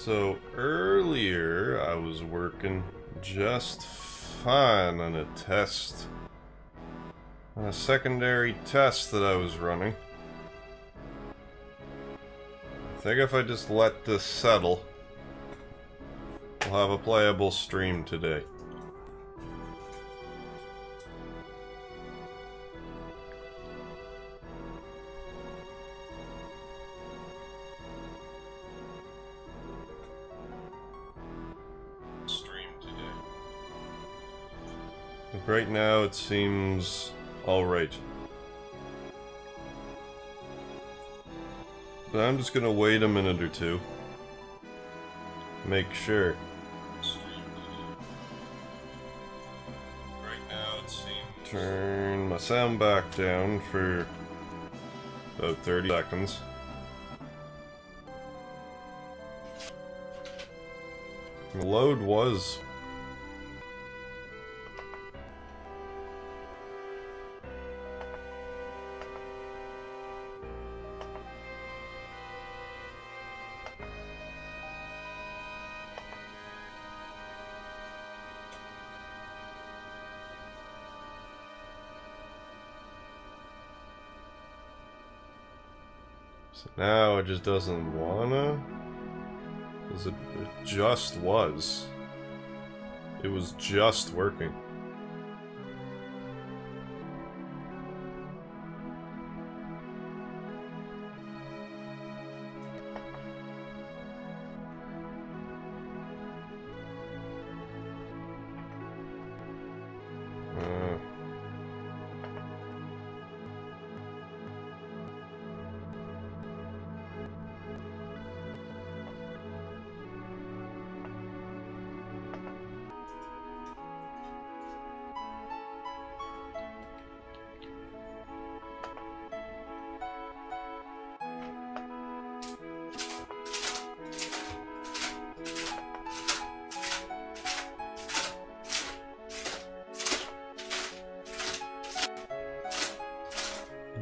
So earlier I was working just fine on a test, on a secondary test that I was running. I think if I just let this settle, we'll have a playable stream today. Right now it seems alright. But I'm just gonna wait a minute or two. Make sure. Right now it seems... Turn my sound back down for about 30 seconds. The load was... So now it just doesn't wanna? Because it just was. It was just working.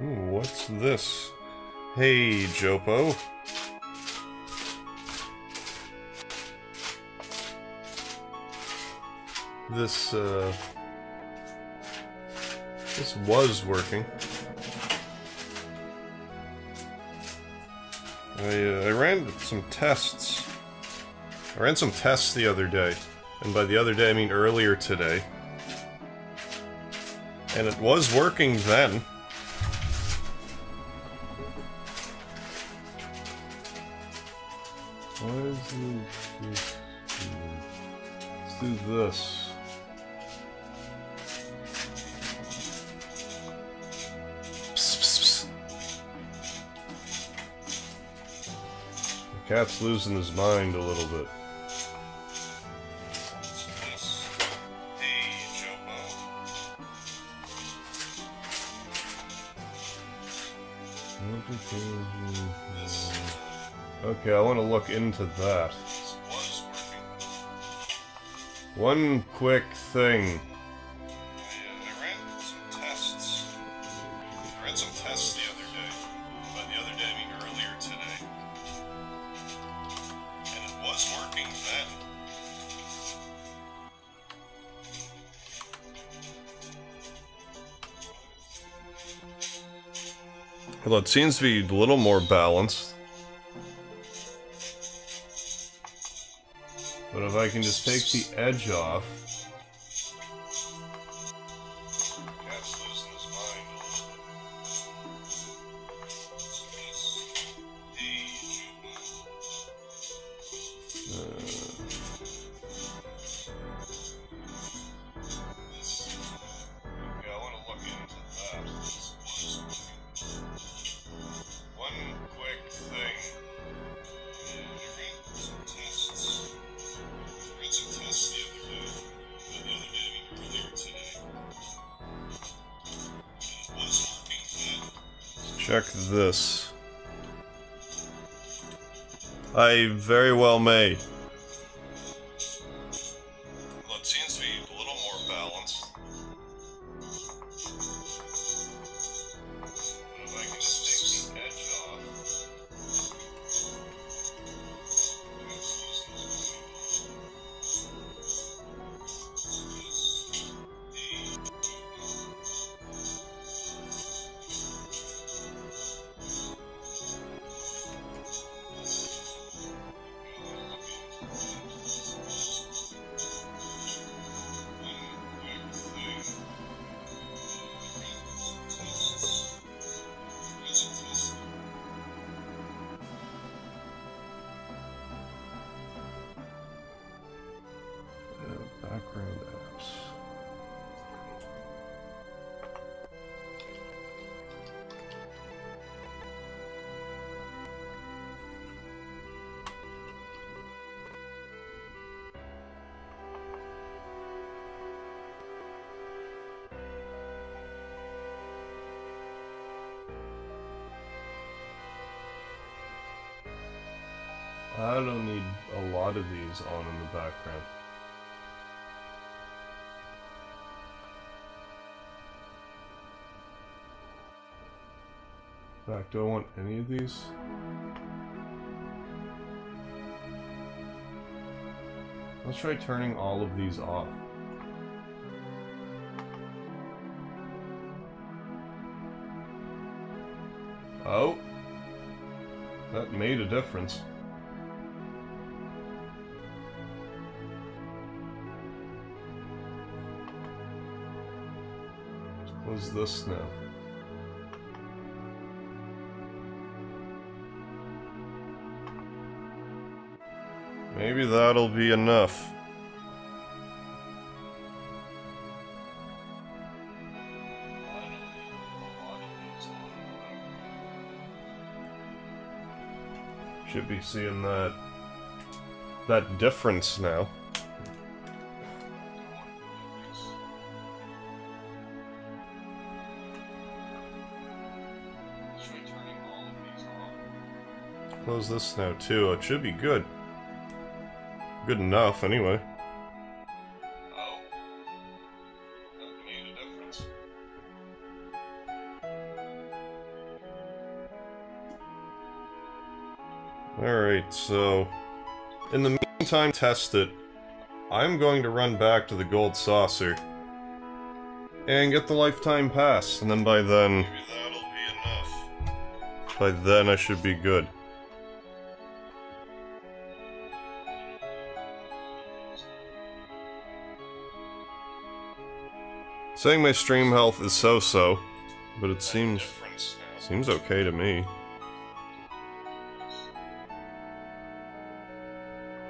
Ooh, what's this? Hey, Jopo. This was working. I ran some tests. I ran some tests the other day. And by the other day, I mean earlier today. And it was working then. Let's do this. Psst, psst, psst. The cat's losing his mind a little bit. Okay, I want to look into that. One quick thing. I ran some tests. I ran some tests the other day. By the other day, I mean earlier today. And it was working then. Well, it seems to be a little more balanced. But if I can just take the edge off... Cat's losing his mind a little okay, I want to look into that. One quick thing. Check this. I very well may. Well, it seems to be a little more balanced. But if I can just take the edge off. I don't need a lot of these on in the background. In fact, do I want any of these? Let's try turning all of these off. Oh, that made a difference. Let's close this now. Maybe that'll be enough. Should be seeing that difference now. Close this now too. It should be good. Good enough, anyway. Oh, that made a difference. Alright, so in the meantime, test it. I'm going to run back to the gold saucer and get the lifetime pass, and then by then, maybe that'll be enough. By then I should be good. Saying my stream health is so-so, but it seems okay to me.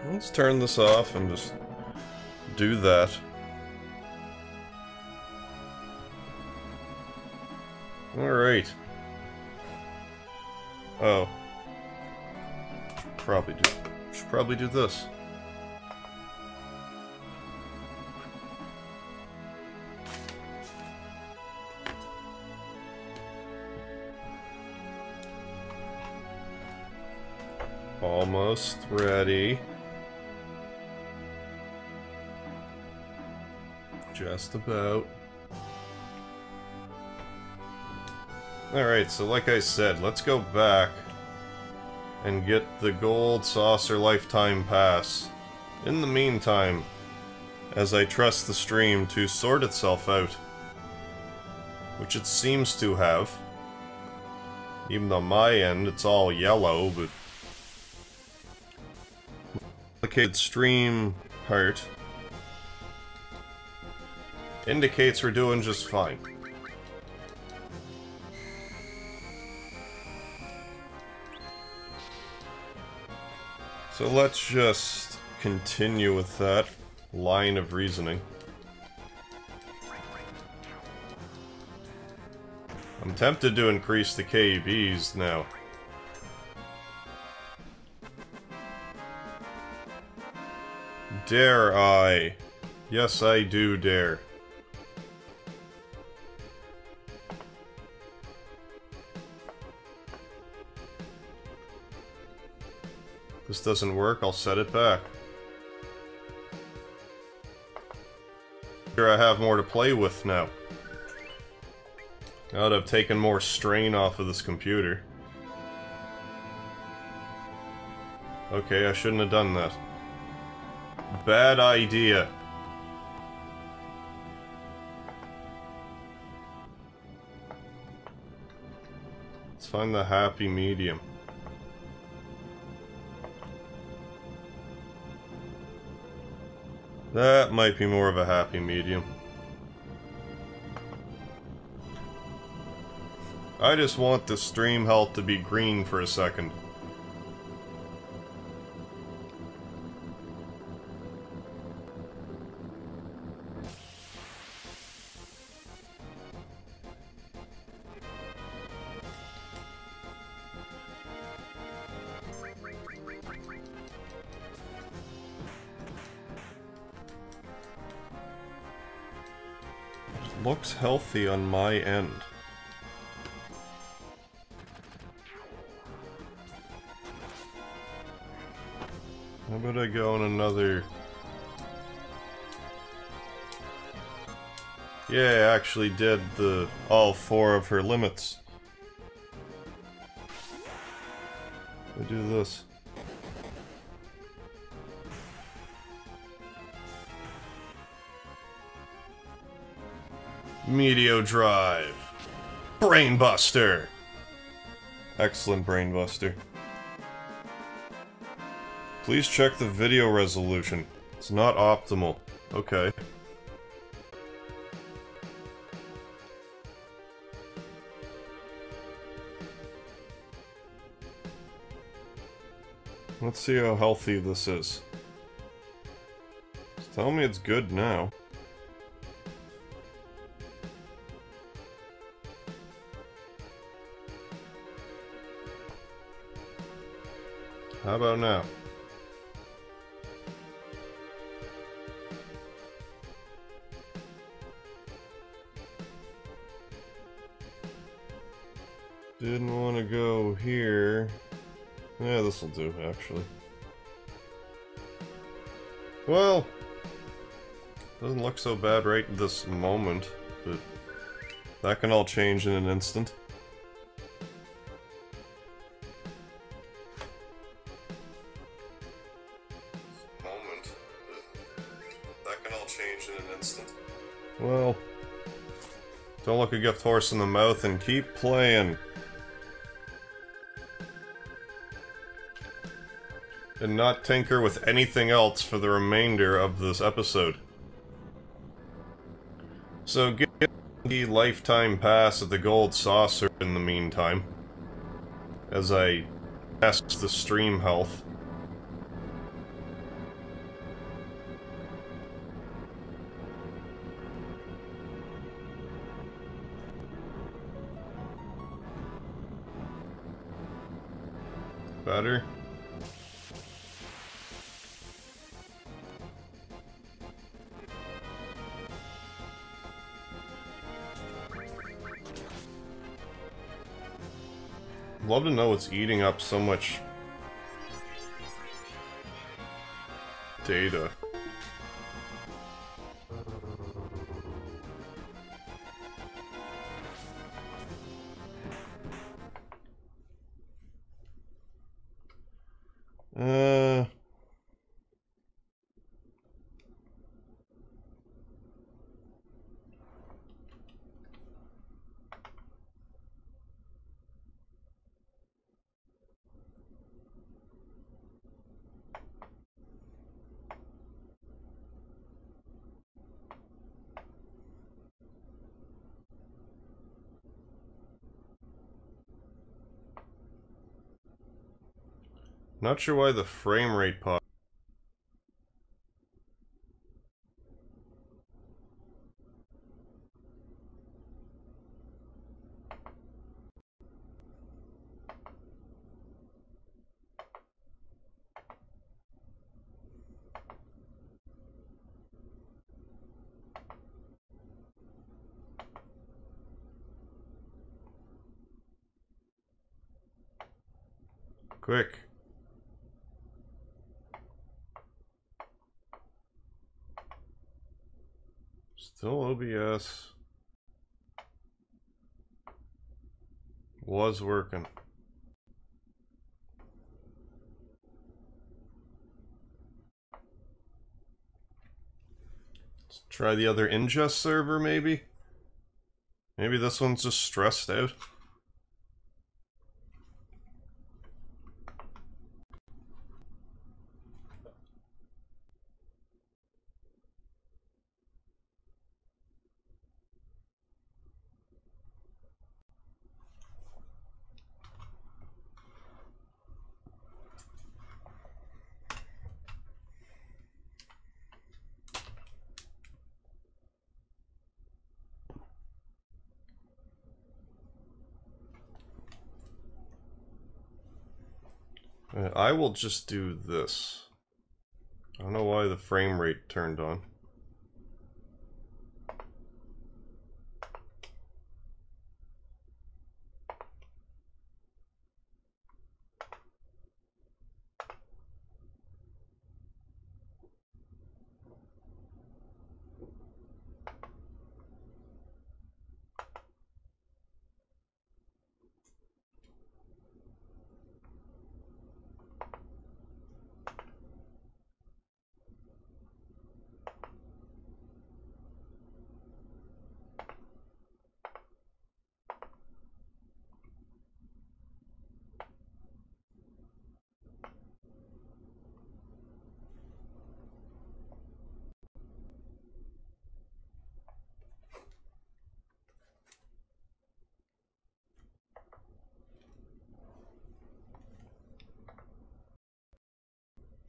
Let's turn this off and just do that. Alright. Oh. Should probably do this. Almost ready. Just about. Alright, so like I said, let's go back and get the gold saucer lifetime pass. In the meantime, as I trust the stream to sort itself out, which it seems to have. Even though my end, it's all yellow, but complicated stream part indicates we're doing just fine. So let's just continue with that line of reasoning. I'm tempted to increase the KBs now. Dare I? Yes, I do dare. This doesn't work, I'll set it back. Here I have more to play with now. Now that I've taken more strain off of this computer. Okay, I shouldn't have done that. Bad idea. Let's find the happy medium. That might be more of a happy medium. I just want the stream health to be green for a second. Looks healthy on my end. How about I go on another... Yeah, I actually did all 4 of her limits. I do this. Meteor Drive. Brainbuster. Excellent Brainbuster. Please check the video resolution. It's not optimal. Okay. Let's see how healthy this is. Just tell me it's good now. How about now? Didn't want to go here. Yeah, this'll do, actually. Well, doesn't look so bad right this moment, but that can all change in an instant. Well, don't look a gift horse in the mouth and keep playing. And not tinker with anything else for the remainder of this episode. So get the lifetime pass at the gold saucer in the meantime, as I test the stream health. Better. Love to know what's eating up so much data. Not sure why the frame rate pop. Quick. Still OBS. Was working. Let's try the other ingest server, maybe? Maybe this one's just stressed out. I will just do this. I don't know why the frame rate turned on.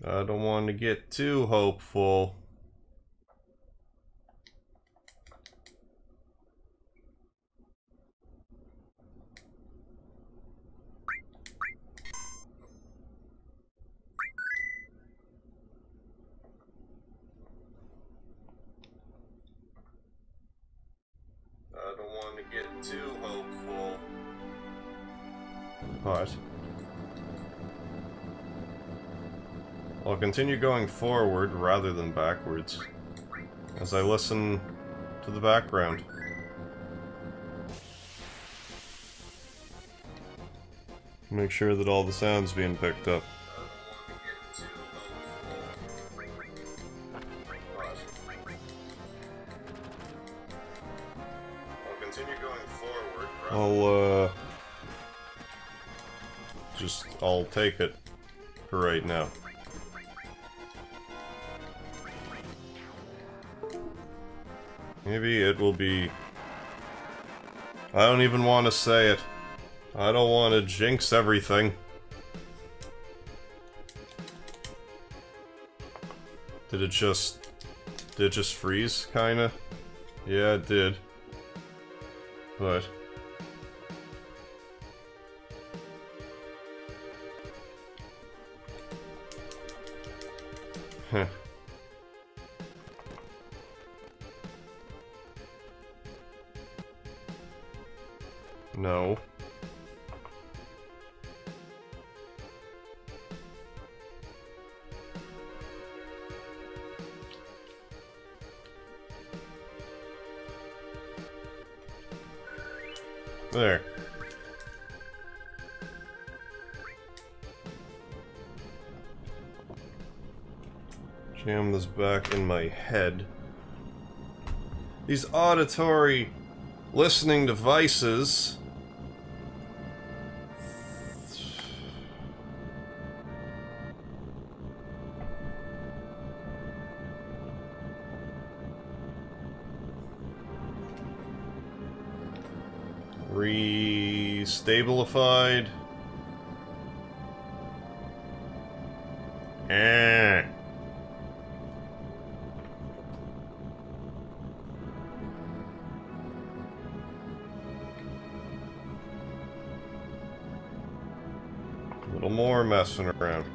I don't want to get too hopeful. I don't want to get too hopeful. But I'll continue going forward rather than backwards as I listen to the background. Make sure that all the sound's being picked up. I'll continue going forward. I'll take it for right now. Maybe it will be... I don't even want to say it. I don't want to jinx everything. Did it just freeze, kinda? Yeah, it did. But... Heh. No. There. Jam this back in my head. These auditory listening devices. Re-stabilified. A little more messing around.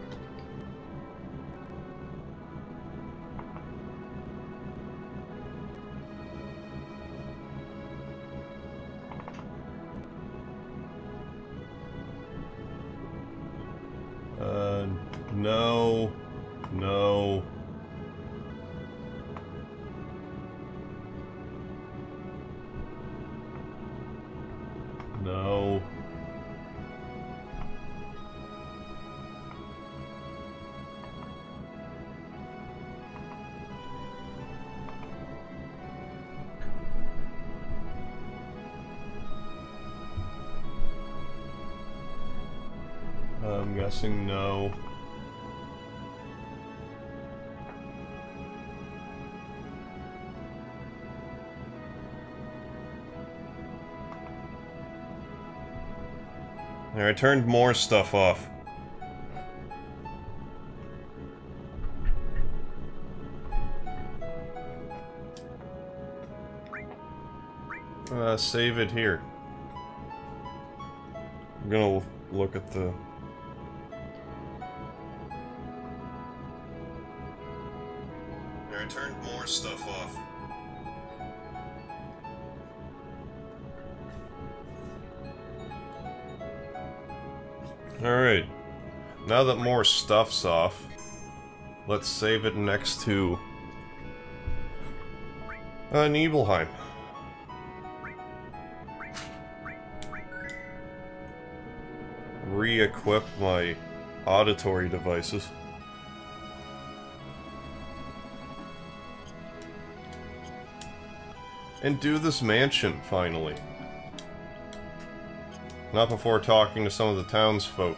No. No. No. I'm guessing no. There, I turned more stuff off. Save it here. I'm gonna look at the... There, I turned more stuff off. Alright, now that more stuff's off, let's save it next to Nibelheim. Re-equip my auditory devices. And do this mansion, finally. Not before talking to some of the townsfolk.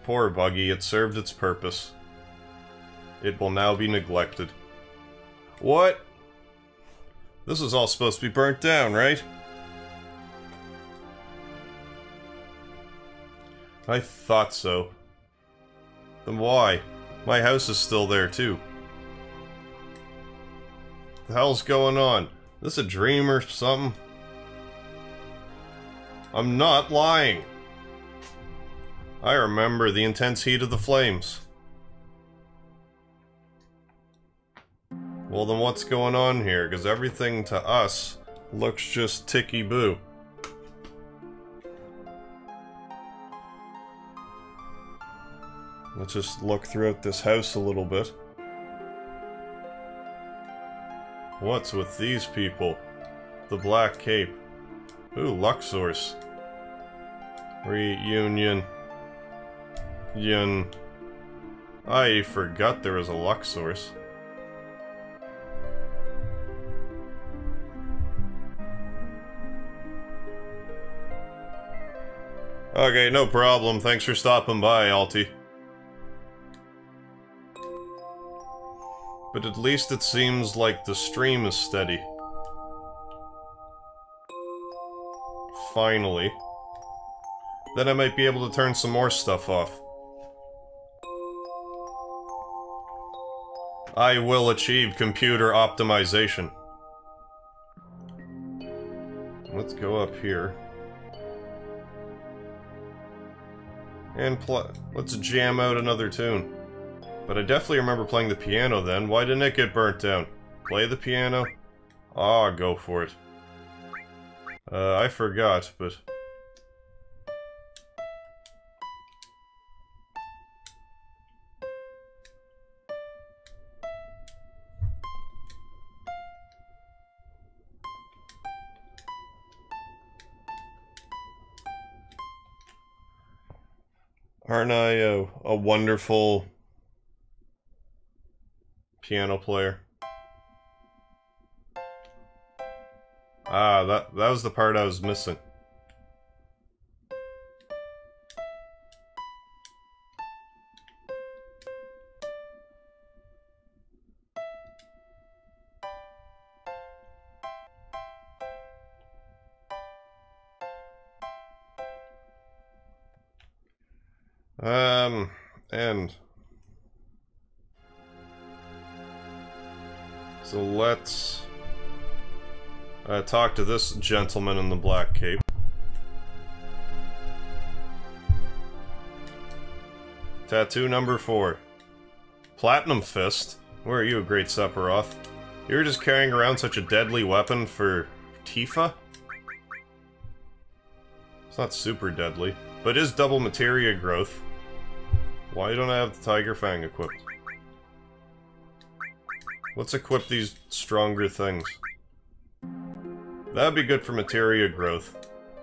Poor buggy, it served its purpose. It will now be neglected. What? This is all supposed to be burnt down, right? I thought so. Then why? My house is still there too. The hell's going on? Is this a dream or something? I'm not lying. I remember the intense heat of the flames. Well then what's going on here? Because everything to us looks just ticky-boo. Let's just look throughout this house a little bit. What's with these people? The Black Cape. Ooh, Luxor's. Reunion. I forgot there was a Luxor's. Okay, no problem. Thanks for stopping by, Alti. But at least it seems like the stream is steady. Finally. Then I might be able to turn some more stuff off. I will achieve computer optimization. Let's go up here. And let's jam out another tune. But I definitely remember playing the piano then. Why didn't it get burnt down? Play the piano? Ah, go for it. I forgot, but... Aren't I a wonderful piano player? Ah, that was the part I was missing. And so let's talk to this gentleman in the black cape. Tattoo number 4. Platinum Fist. Where are you, Great Sephiroth? You're just carrying around such a deadly weapon for Tifa? It's not super deadly, but it is double materia growth. Why don't I have the Tiger Fang equipped? Let's equip these stronger things. That'd be good for materia growth.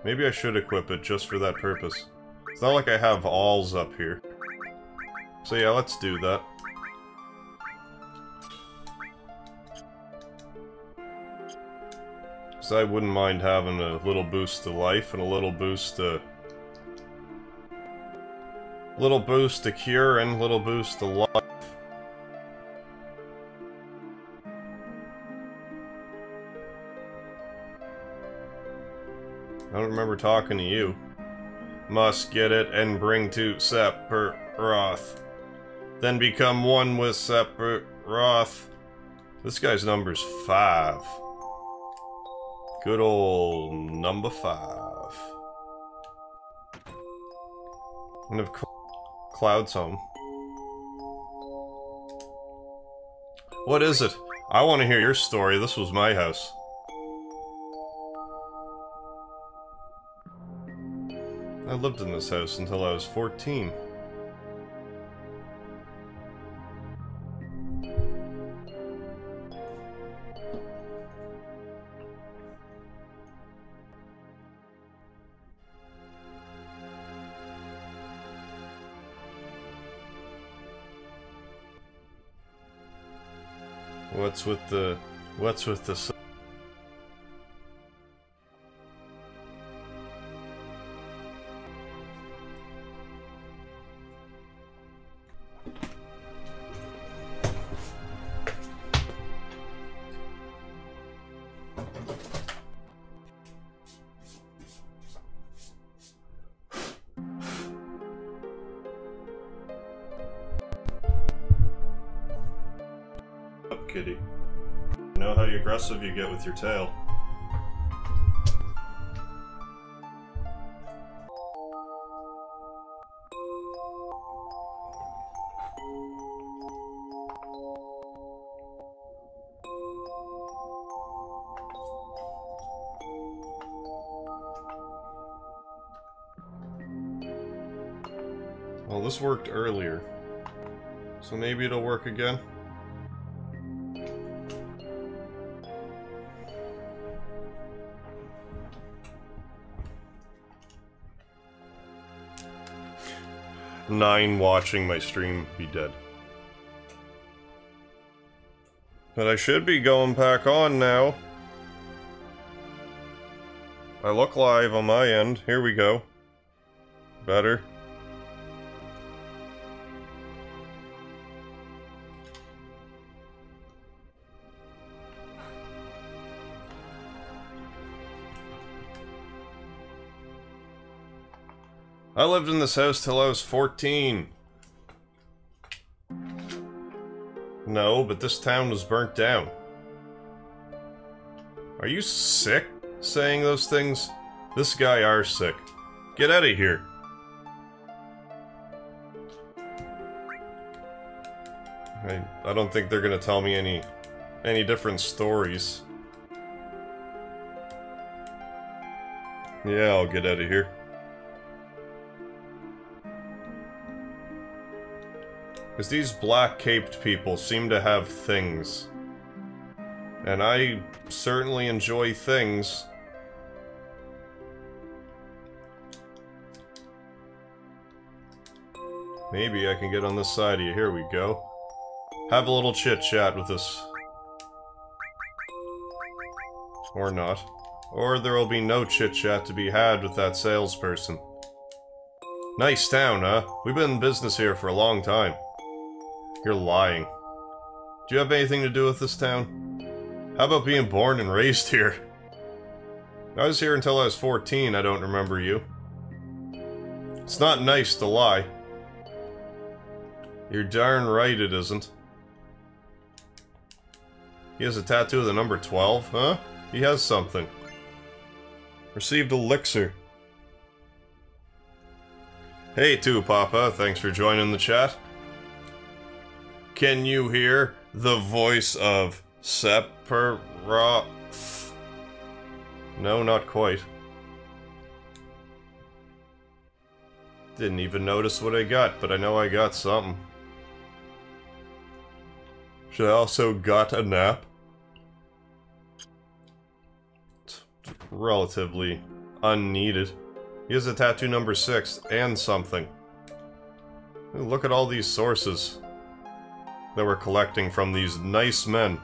Maybe I should equip it just for that purpose. It's not like I have alls up here. So yeah, let's do that. So I wouldn't mind having a little boost to life and a little boost to... little boost to cure and little boost to life. I don't remember talking to you. Must get it and bring to Sephiroth. Then become one with Sephiroth. This guy's number's 5. Good old number 5. And of course, Cloud's home. What is it? I want to hear your story. This was my house. I lived in this house until I was 14. What's with the kitty. You know how aggressive you get with your tail. Well, this worked earlier, so maybe it'll work again. Nine watching my stream be dead. But I should be going back on now. I look live on my end. Here we go. Better. I lived in this house till I was 14. No, but this town was burnt down. Are you sick saying those things? This guy are sick. Get out of here. I don't think they're gonna tell me any different stories. Yeah, I'll get out of here. Because these black-caped people seem to have things. And I certainly enjoy things. Maybe I can get on this side of you. Here we go. Have a little chit-chat with us. Or not. Or there will be no chit-chat to be had with that salesperson. Nice town, huh? We've been in business here for a long time. You're lying. Do you have anything to do with this town? How about being born and raised here? I was here until I was 14, I don't remember you. It's not nice to lie. You're darn right it isn't. He has a tattoo of the number 12, huh? He has something. Received elixir. Hey, too, Papa. Thanks for joining the chat. Can you hear the voice of Sephiroth? No, not quite. Didn't even notice what I got, but I know I got something. Should I also got a nap? It's relatively unneeded. He has a tattoo number 6 and something. Look at all these sources that we're collecting from these nice men.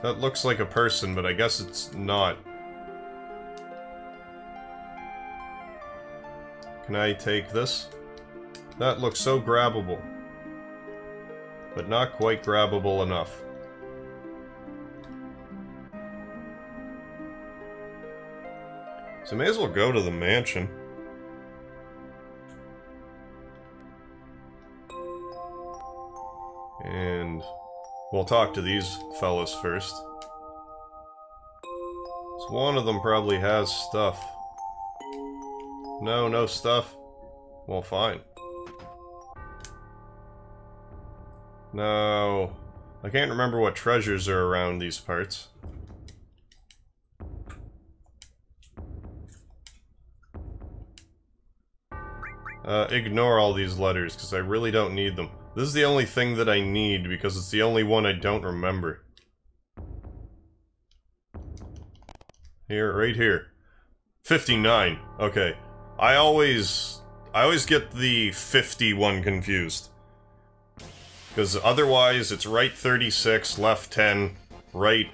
That looks like a person, but I guess it's not. Can I take this? That looks so grabbable. But not quite grabbable enough. So may as well go to the mansion. And we'll talk to these fellas first. So one of them probably has stuff. No, no stuff. Well, fine. No. I can't remember what treasures are around these parts. Ignore all these letters, because I really don't need them. This is the only thing that I need, because it's the only one I don't remember. Here, right here. 59. Okay. I always get the 50 one confused. Because otherwise, it's right 36, left 10, right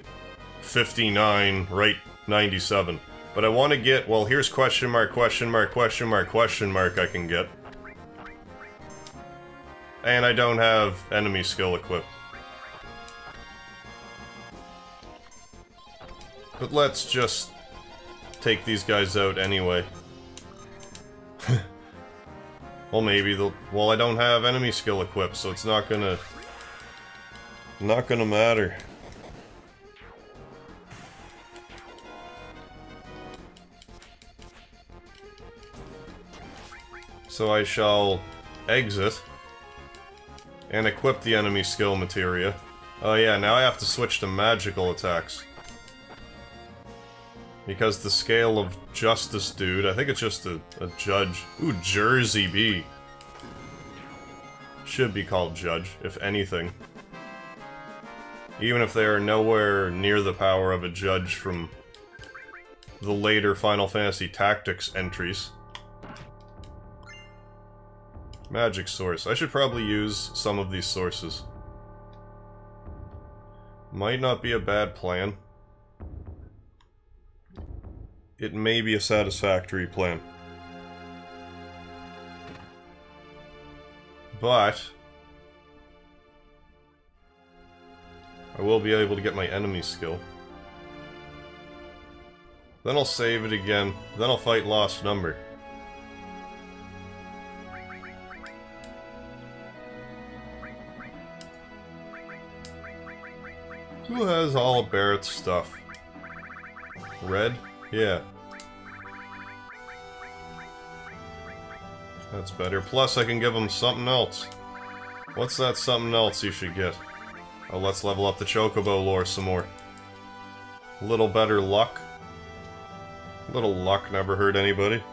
59, right 97. But I want to get, well, here's question mark, question mark, question mark, question mark I can get. And I don't have enemy skill equipped. But let's just take these guys out anyway. Well, maybe they'll... Well, I don't have enemy skill equipped, so it's not gonna matter. So I shall exit and equip the enemy skill materia. Oh yeah, now I have to switch to magical attacks. Because the scale of Justice Dude, I think it's just a judge. Ooh, Jersey B. Should be called Judge, if anything. Even if they are nowhere near the power of a judge from the later Final Fantasy Tactics entries. Magic source. I should probably use some of these sources. Might not be a bad plan. It may be a satisfactory plan. But I will be able to get my enemy skill. Then I'll save it again. Then I'll fight Lost Number. Who has all of Barrett's stuff? Red? Yeah. That's better. Plus, I can give him something else. What's that something else you should get? Oh, let's level up the Chocobo lore some more. A little better luck. A little luck never hurt anybody.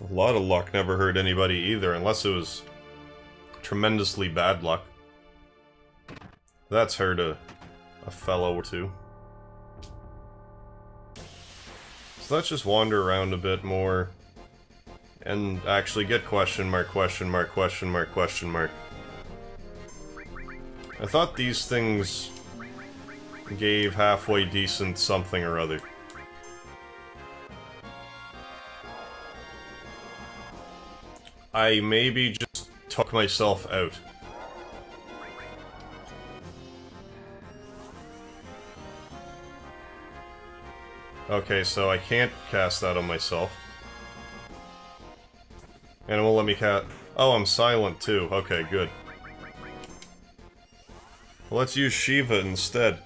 A lot of luck never hurt anybody either, unless it was tremendously bad luck. That's hurt a fellow or two. So let's just wander around a bit more and actually get question mark, question mark, question mark, question mark. I thought these things gave halfway decent something or other. I maybe just took myself out. Okay, so I can't cast that on myself. And it won't let me cast... Oh, I'm silent too. Okay, good. Well, let's use Shiva instead.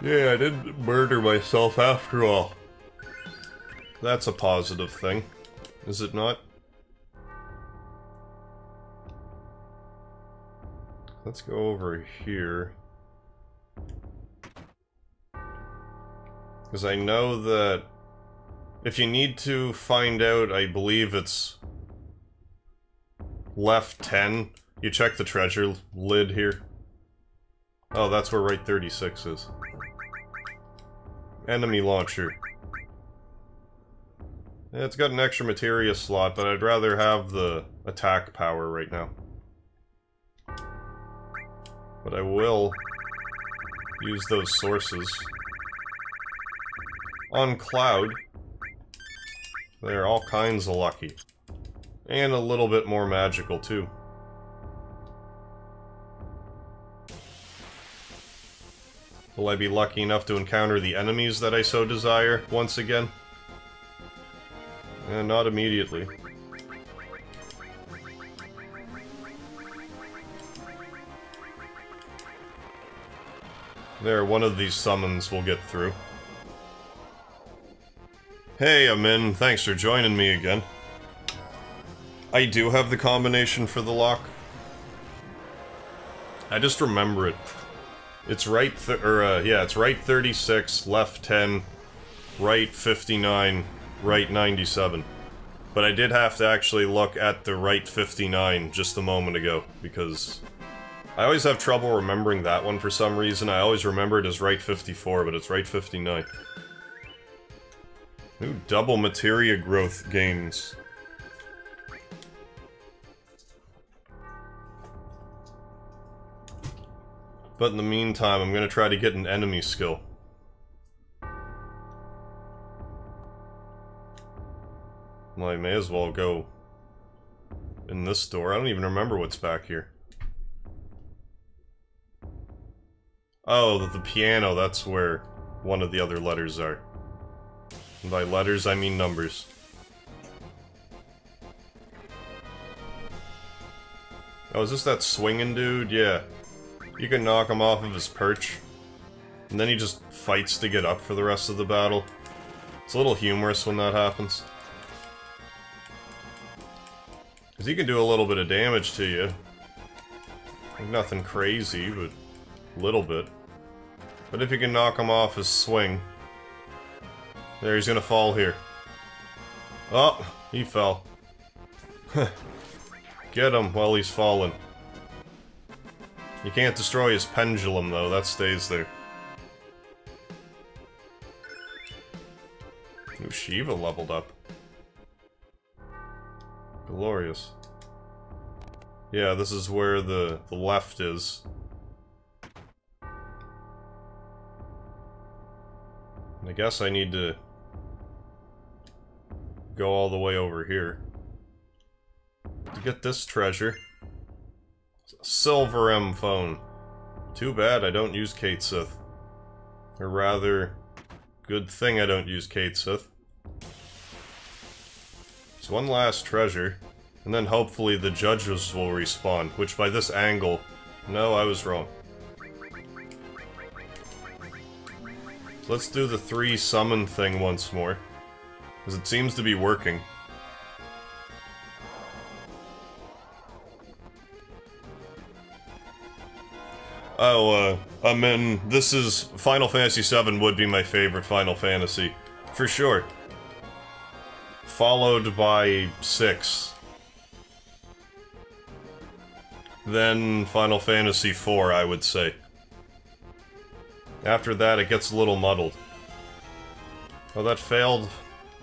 Yeah, I didn't murder myself after all. That's a positive thing, is it not? Let's go over here. Because I know that if you need to find out, I believe it's left 10, you check the treasure lid here. Oh, that's where right 36 is. Enemy launcher. Yeah, it's got an extra materia slot, but I'd rather have the attack power right now. But I will use those sources. On Cloud, they're all kinds of lucky. And a little bit more magical, too. Will I be lucky enough to encounter the enemies that I so desire once again? Not immediately. There, one of these summons will get through. Hey, Amin, thanks for joining me again. I do have the combination for the lock. I just remember it. It's right, it's right 36, left 10, right 59, right 97. But I did have to actually look at the right 59 just a moment ago, because I always have trouble remembering that one for some reason. I always remember it as right 54, but it's right 59. Ooh, double materia growth gains. But in the meantime, I'm gonna try to get an enemy skill. Well, I may as well go in this door. I don't even remember what's back here. Oh, the piano, that's where one of the other letters are. And by letters, I mean numbers. Oh, is this that swinging dude? Yeah. You can knock him off of his perch. And then he just fights to get up for the rest of the battle. It's a little humorous when that happens. Because he can do a little bit of damage to you. Like nothing crazy, but a little bit. But if you can knock him off his swing... There, he's gonna fall here. Oh, he fell. Get him while he's falling. You can't destroy his pendulum, though. That stays there. Ooh, Shiva leveled up. Glorious. Yeah, this is where the left is. I guess I need to go all the way over here to get this treasure. Silver M phone. Too bad I don't use Kate Sith. Or rather, good thing I don't use Kate Sith. So one last treasure, and then hopefully the judges will respawn, which by this angle... No, I was wrong. So let's do the 3 summon thing once more, because it seems to be working. Oh, I mean, this is... Final Fantasy VII would be my favorite Final Fantasy, for sure. Followed by 6. Then Final Fantasy IV, I would say. After that, it gets a little muddled. Oh, that failed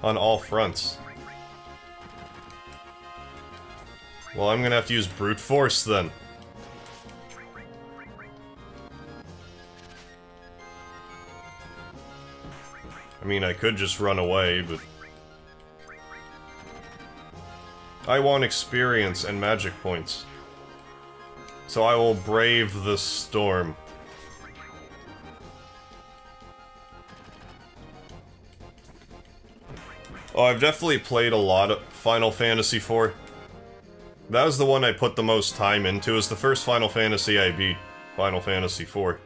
on all fronts. Well, I'm gonna have to use brute force, then. I mean, I could just run away, but... I want experience and magic points. So I will brave the storm. Oh, I've definitely played a lot of Final Fantasy IV. That was the one I put the most time into. It was the first Final Fantasy I beat, Final Fantasy IV.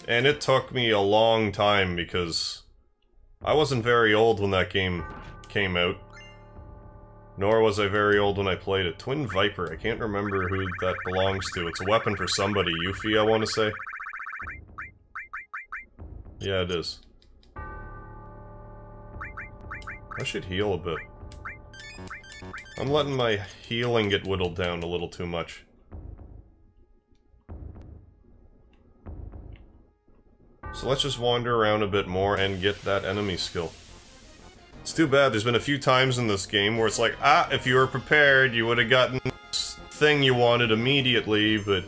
And it took me a long time because I wasn't very old when that game came out. Nor was I very old when I played it. Twin Viper, I can't remember who that belongs to. It's a weapon for somebody. Yuffie, I want to say. Yeah, it is. I should heal a bit. I'm letting my healing get whittled down a little too much. So let's just wander around a bit more and get that enemy skill. It's too bad, there's been a few times in this game where it's like, ah, if you were prepared, you would have gotten this thing you wanted immediately, but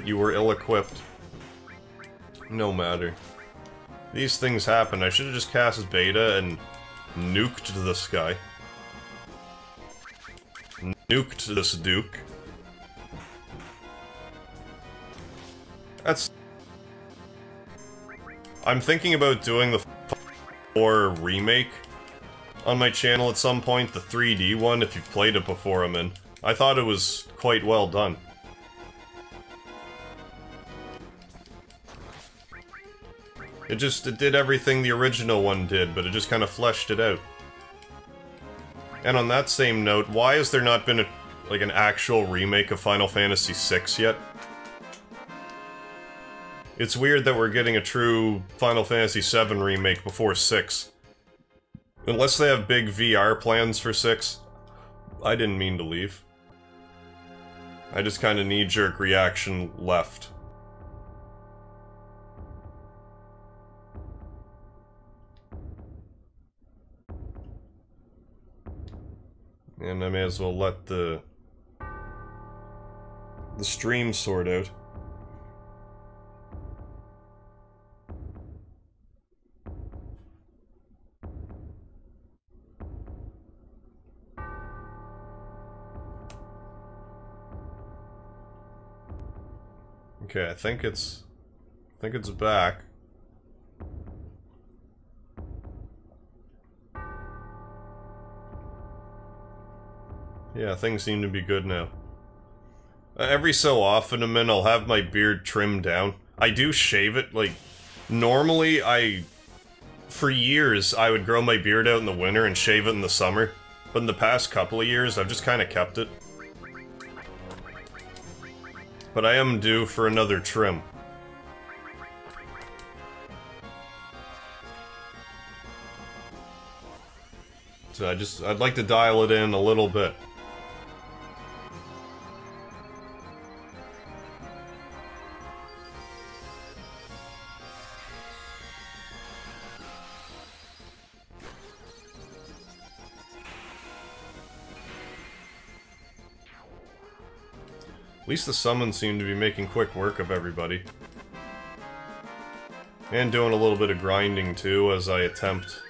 you were ill-equipped. No matter. These things happen. I should have just cast Beta and nuked this guy. Nuked this Duke. That's... I'm thinking about doing the 4 remake on my channel at some point, the 3D one, if you've played it before. I thought it was quite well done. It did everything the original one did, but it just kind of fleshed it out. And on that same note, why has there not been an actual remake of Final Fantasy VI yet? It's weird that we're getting a true Final Fantasy VII remake before 6. Unless they have big VR plans for 6. I didn't mean to leave. I just kinda knee-jerk reaction left. And I may as well let the the stream sort out. Okay, I think it's back. Yeah, things seem to be good now. Every so often, I'll have my beard trimmed down. I do shave it, like, normally for years, I would grow my beard out in the winter and shave it in the summer. But in the past couple of years, I've just kind of kept it. But I am due for another trim. So I'd like to dial it in a little bit. At least the summons seem to be making quick work of everybody. And doing a little bit of grinding too as I attempt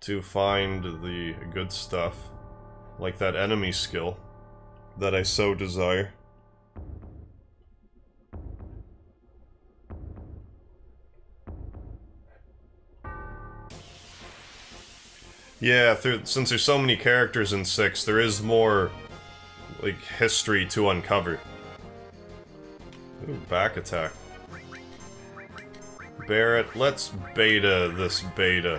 to find the good stuff. Like that enemy skill that I so desire. Yeah, since there's so many characters in 6, there is more, like, history to uncover. Ooh, back attack. Barret, let's beta this beta.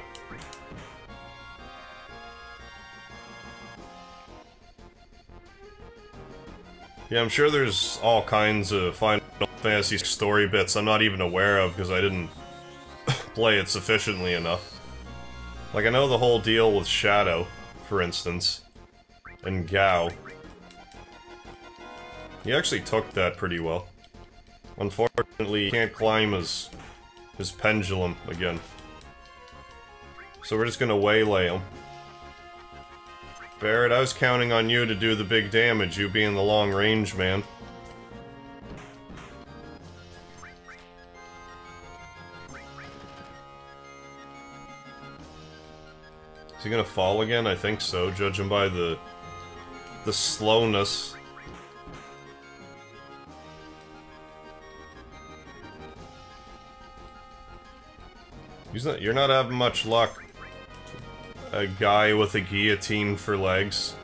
Yeah, I'm sure there's all kinds of Final Fantasy story bits I'm not even aware of because I didn't play it sufficiently enough. Like, I know the whole deal with Shadow, for instance, and Gao. He actually took that pretty well. Unfortunately, he can't climb his pendulum again. So we're just gonna waylay him. Barret, I was counting on you to do the big damage, you being the long range man. Is he gonna fall again? I think so, judging by the slowness. You're not having much luck. A guy with a guillotine for legs.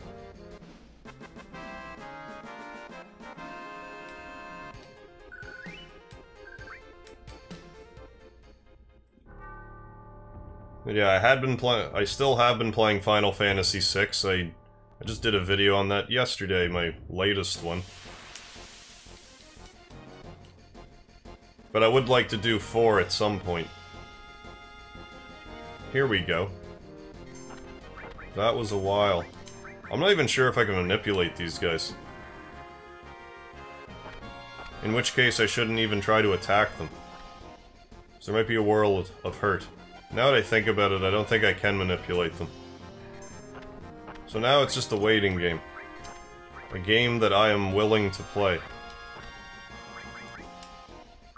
Yeah, I still have been playing Final Fantasy VI. I just did a video on that yesterday, my latest one. But I would like to do 4 at some point. Here we go. That was a while. I'm not even sure if I can manipulate these guys. In which case I shouldn't even try to attack them. So there might be a world of hurt. Now that I think about it, I don't think I can manipulate them. So now it's just a waiting game. A game that I am willing to play.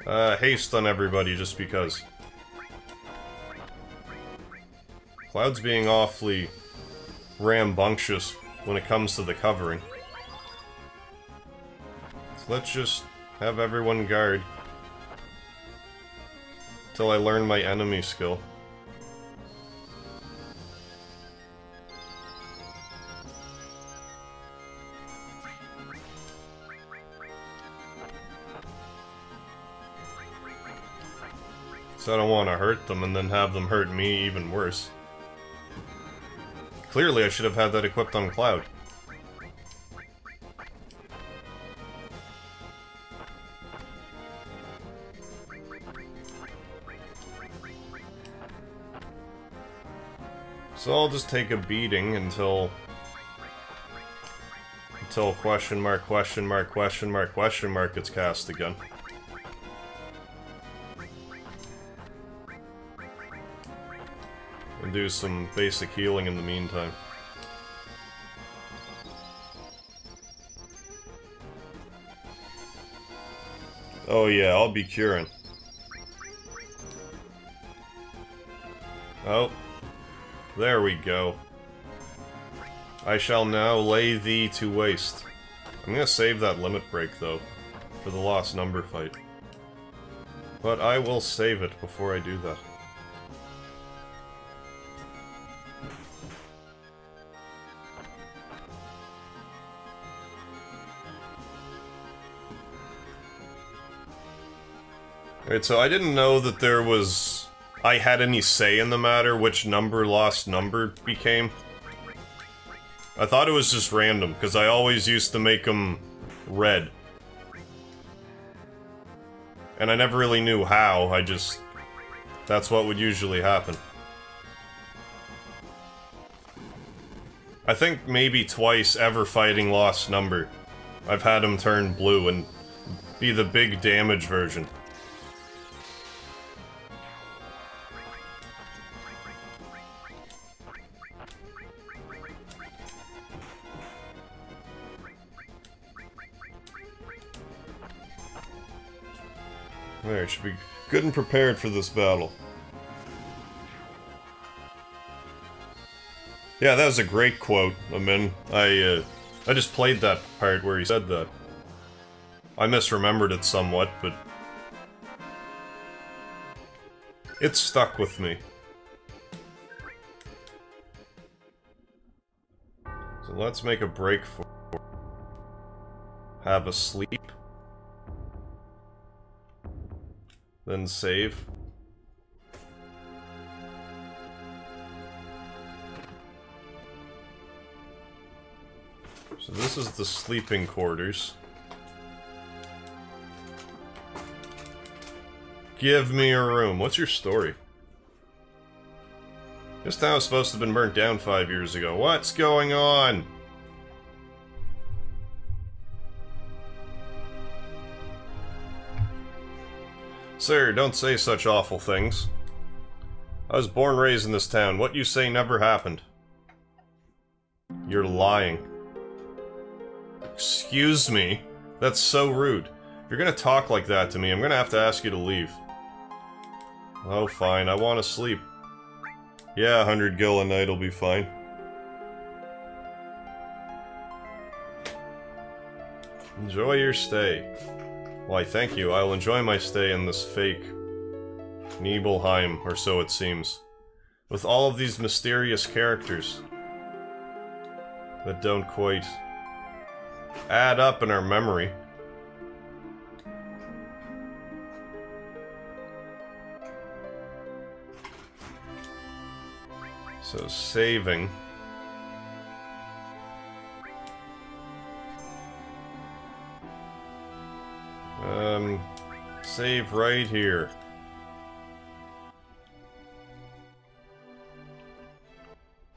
Haste on everybody just because. Cloud's being awfully rambunctious when it comes to the covering. So let's just have everyone guard. Till I learn my enemy skill. So I don't want to hurt them and then have them hurt me even worse. Clearly I should have had that equipped on Cloud. So I'll just take a beating until question mark, question mark, question mark, question mark gets cast again. And do some basic healing in the meantime. Oh yeah, I'll be curing. Oh. There we go. I shall now lay thee to waste. I'm gonna save that limit break, though, for the lost number fight. But I will save it before I do that. Alright, so I didn't know that there was... I had any say in the matter which number lost number became. I thought it was just random, because I always used to make them red. And I never really knew how, I just... That's what would usually happen. I think maybe twice ever fighting lost number, I've had him turn blue and be the big damage version. There, should be good and prepared for this battle. Yeah, that was a great quote, Amin. I just played that part where he said that. I misremembered it somewhat, but... it stuck with me. So let's make a break for... have a sleep. Then save. So this is the sleeping quarters. Give me a room. What's your story? This town was supposed to have been burnt down 5 years ago. What's going on? Sir, don't say such awful things. I was born and raised in this town. What you say never happened. You're lying. Excuse me? That's so rude. If you're gonna talk like that to me, I'm gonna have to ask you to leave. Oh, fine. I want to sleep. Yeah, 100 gil a night will be fine. Enjoy your stay. Why, thank you. I'll enjoy my stay in this fake Nibelheim, or so it seems. With all of these mysterious characters that don't quite add up in our memory. So, saving. Save right here.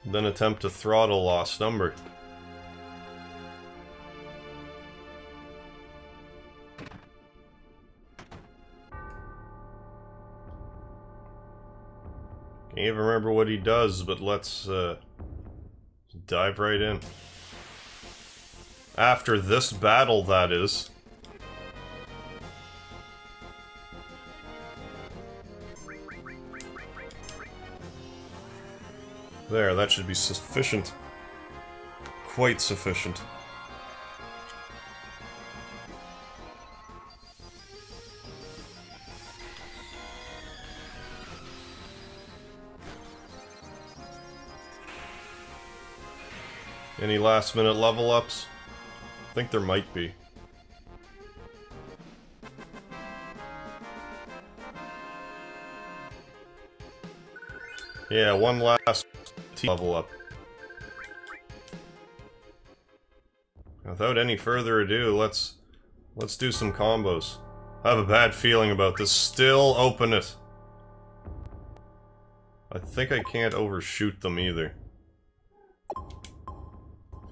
Then attempt to throttle lost number. Can't even remember what he does, but let's dive right in. After this battle, that is. There, that should be sufficient. Quite sufficient. Any last minute level ups? I think there might be. Yeah, one last level up. Without any further ado, let's do some combos. I have a bad feeling about this. Still open it. I think I can't overshoot them either.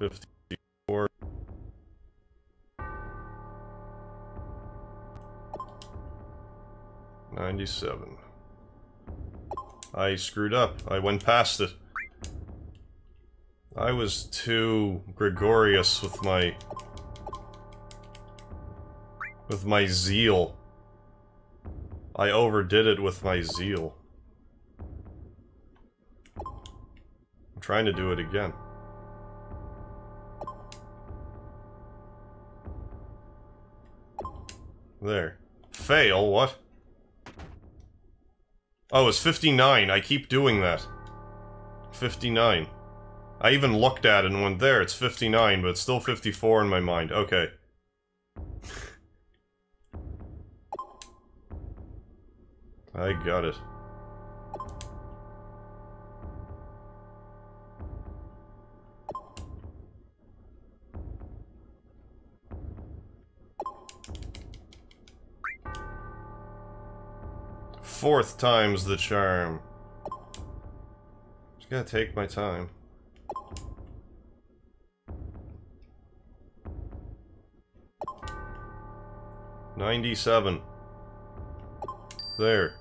54. $97. I screwed up. I went past it. I was too gregarious with my zeal. I overdid it with my zeal. I'm trying to do it again. There. Fail? What? Oh, it's 59. I keep doing that. 59. I even looked at it and went, there, it's 59, but it's still 54 in my mind. Okay. I got it. Fourth time's the charm. Just gotta take my time. $97. There.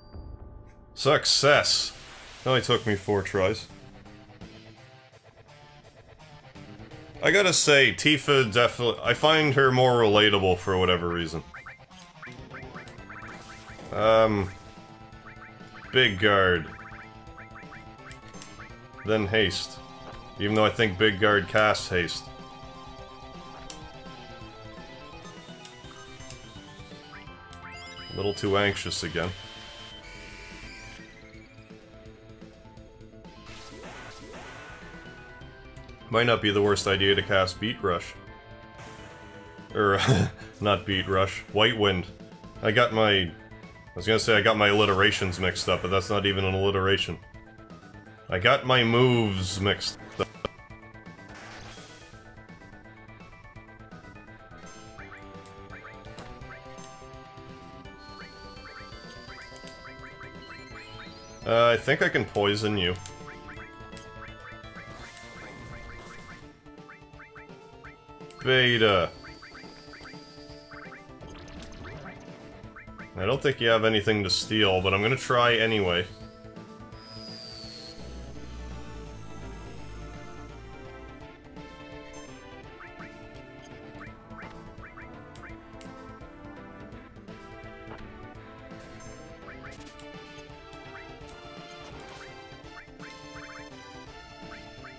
Success! It only took me 4 tries. I gotta say, Tifa definitely... I find her more relatable for whatever reason. Big Guard. Then Haste. Even though I think Big Guard casts Haste. A little too anxious again. Might not be the worst idea to cast Beat Rush. Or, not Beat Rush. White Wind. I was gonna say I got my alliterations mixed up, but that's not even an alliteration. I got my moves mixed up. I think I can poison you. Beta. I don't think you have anything to steal, but I'm gonna try anyway.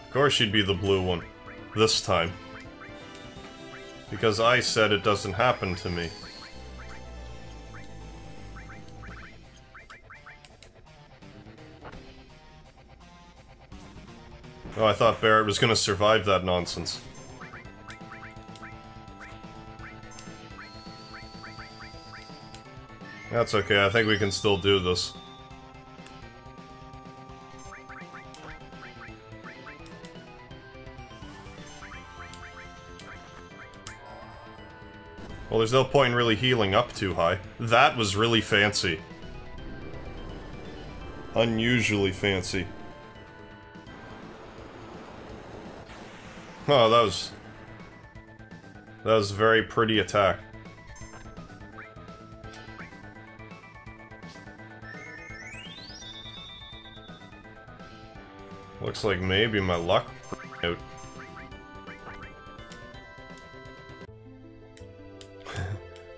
Of course you'd be the blue one. This time. Because I said it doesn't happen to me. Oh, I thought Barrett was gonna survive that nonsense. That's okay, I think we can still do this. Well, there's no point in really healing up too high. That was really fancy. Unusually fancy. Oh, that was a very pretty attack. Looks like maybe my luck out.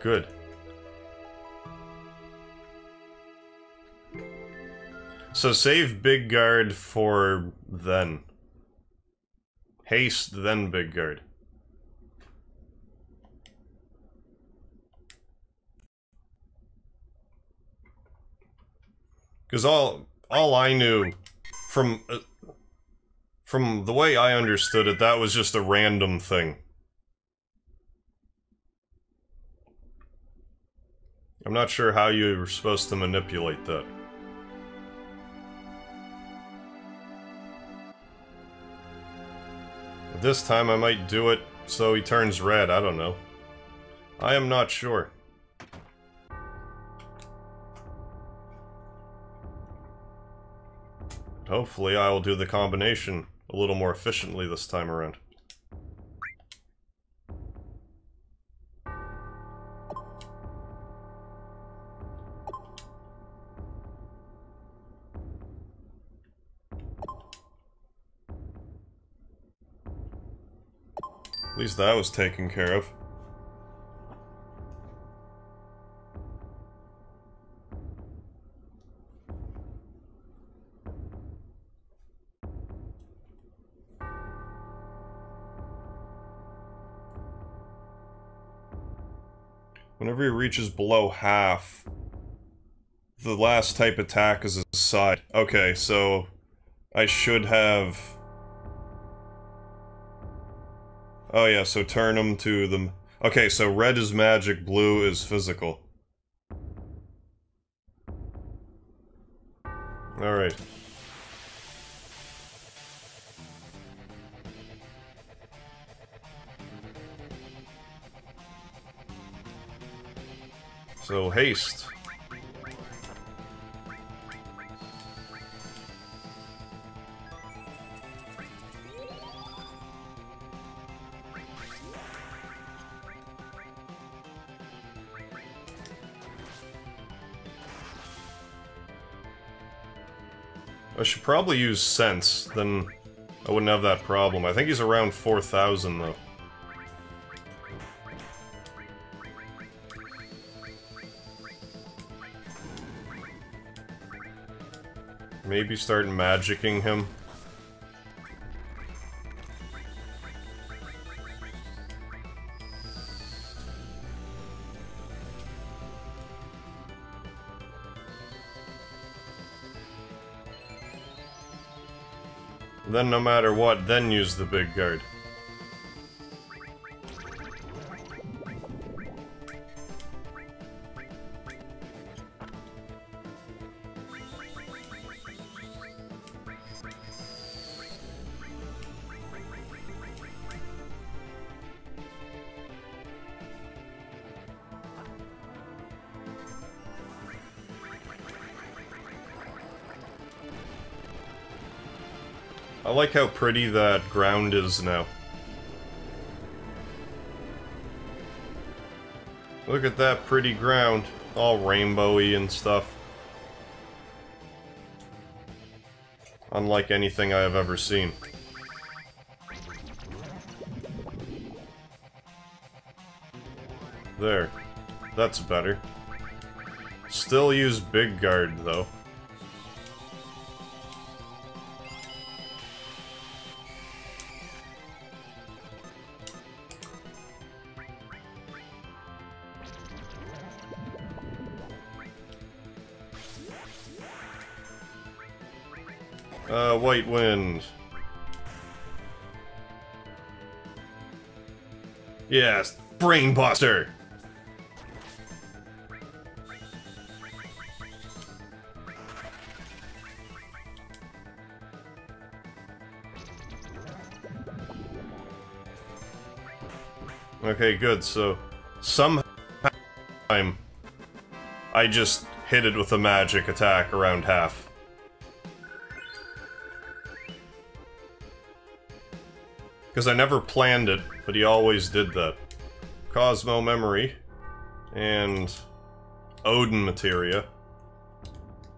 Good. So save Big Guard for then. Haste, then Big Guard. Because all I knew from the way I understood it, that was just a random thing. I'm not sure how you were supposed to manipulate that. This time I might do it so he turns red, I don't know. I am not sure. Hopefully I will do the combination a little more efficiently this time around. At least that was taken care of. Whenever he reaches below half, the last type attack is a side. Okay, so I should have... Oh yeah, so turn him to the... Okay, so red is magic, blue is physical. Alright. So, haste. I should probably use Sense, then I wouldn't have that problem. I think he's around 4,000 though. Maybe start magicking him. Then no matter what, then use the big guard. I like how pretty that ground is now. Look at that pretty ground, all rainbowy and stuff. Unlike anything I have ever seen. There. That's better. Still use big guard, though. White wind. Yes, brain buster. Okay, good. So sometime I just hit it with a magic attack around half. Because I never planned it, but he always did that. Cosmo Memory. And Odin Materia.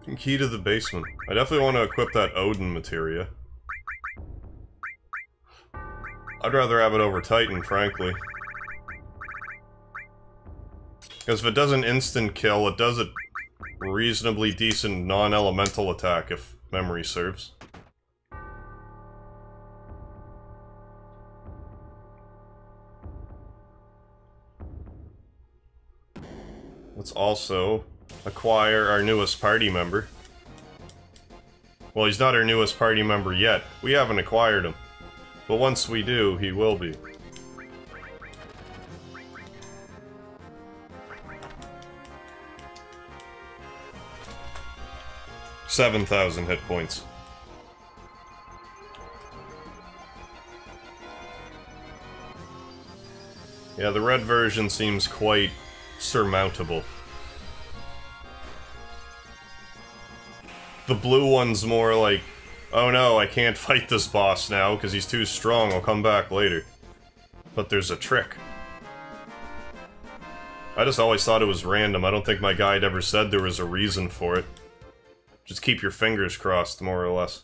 And Key to the Basement. I definitely want to equip that Odin Materia. I'd rather have it over Titan, frankly. Because if it does an instant kill, it does a reasonably decent non-elemental attack, if memory serves. Let's also acquire our newest party member. Well, he's not our newest party member yet. We haven't acquired him. But once we do, he will be. $7,000 hit points. Yeah, the red version seems quite surmountable. The blue one's more like, oh no, I can't fight this boss now because he's too strong, I'll come back later. But there's a trick. I just always thought it was random. I don't think my guide ever said there was a reason for it. Just keep your fingers crossed, more or less.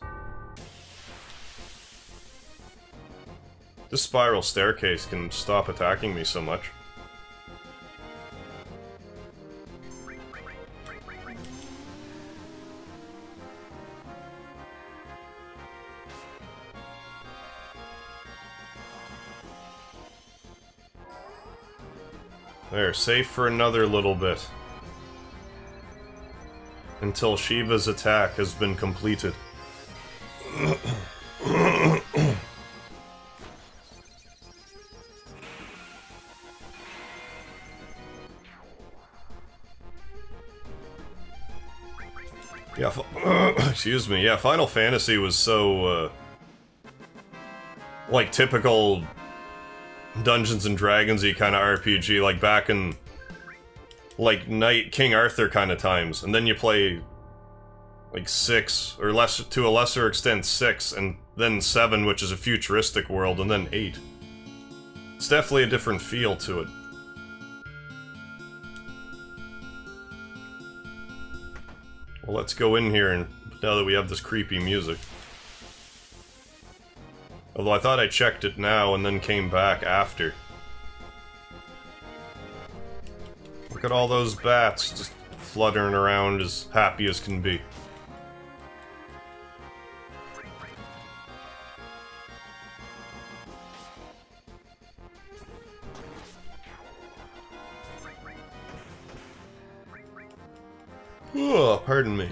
This spiral staircase can stop attacking me so much. There, safe for another little bit. Until Shiva's attack has been completed. Yeah, excuse me. Yeah, Final Fantasy was so, like, typical Dungeons and Dragons-y kind of RPG, like back in, like, King Arthur kind of times. And then you play, like, 6, or to a lesser extent 6, and then 7, which is a futuristic world, and then 8. It's definitely a different feel to it. Well, let's go in here, and now that we have this creepy music. Although I thought I checked it now and then came back after. Look at all those bats just fluttering around as happy as can be. Oh, pardon me.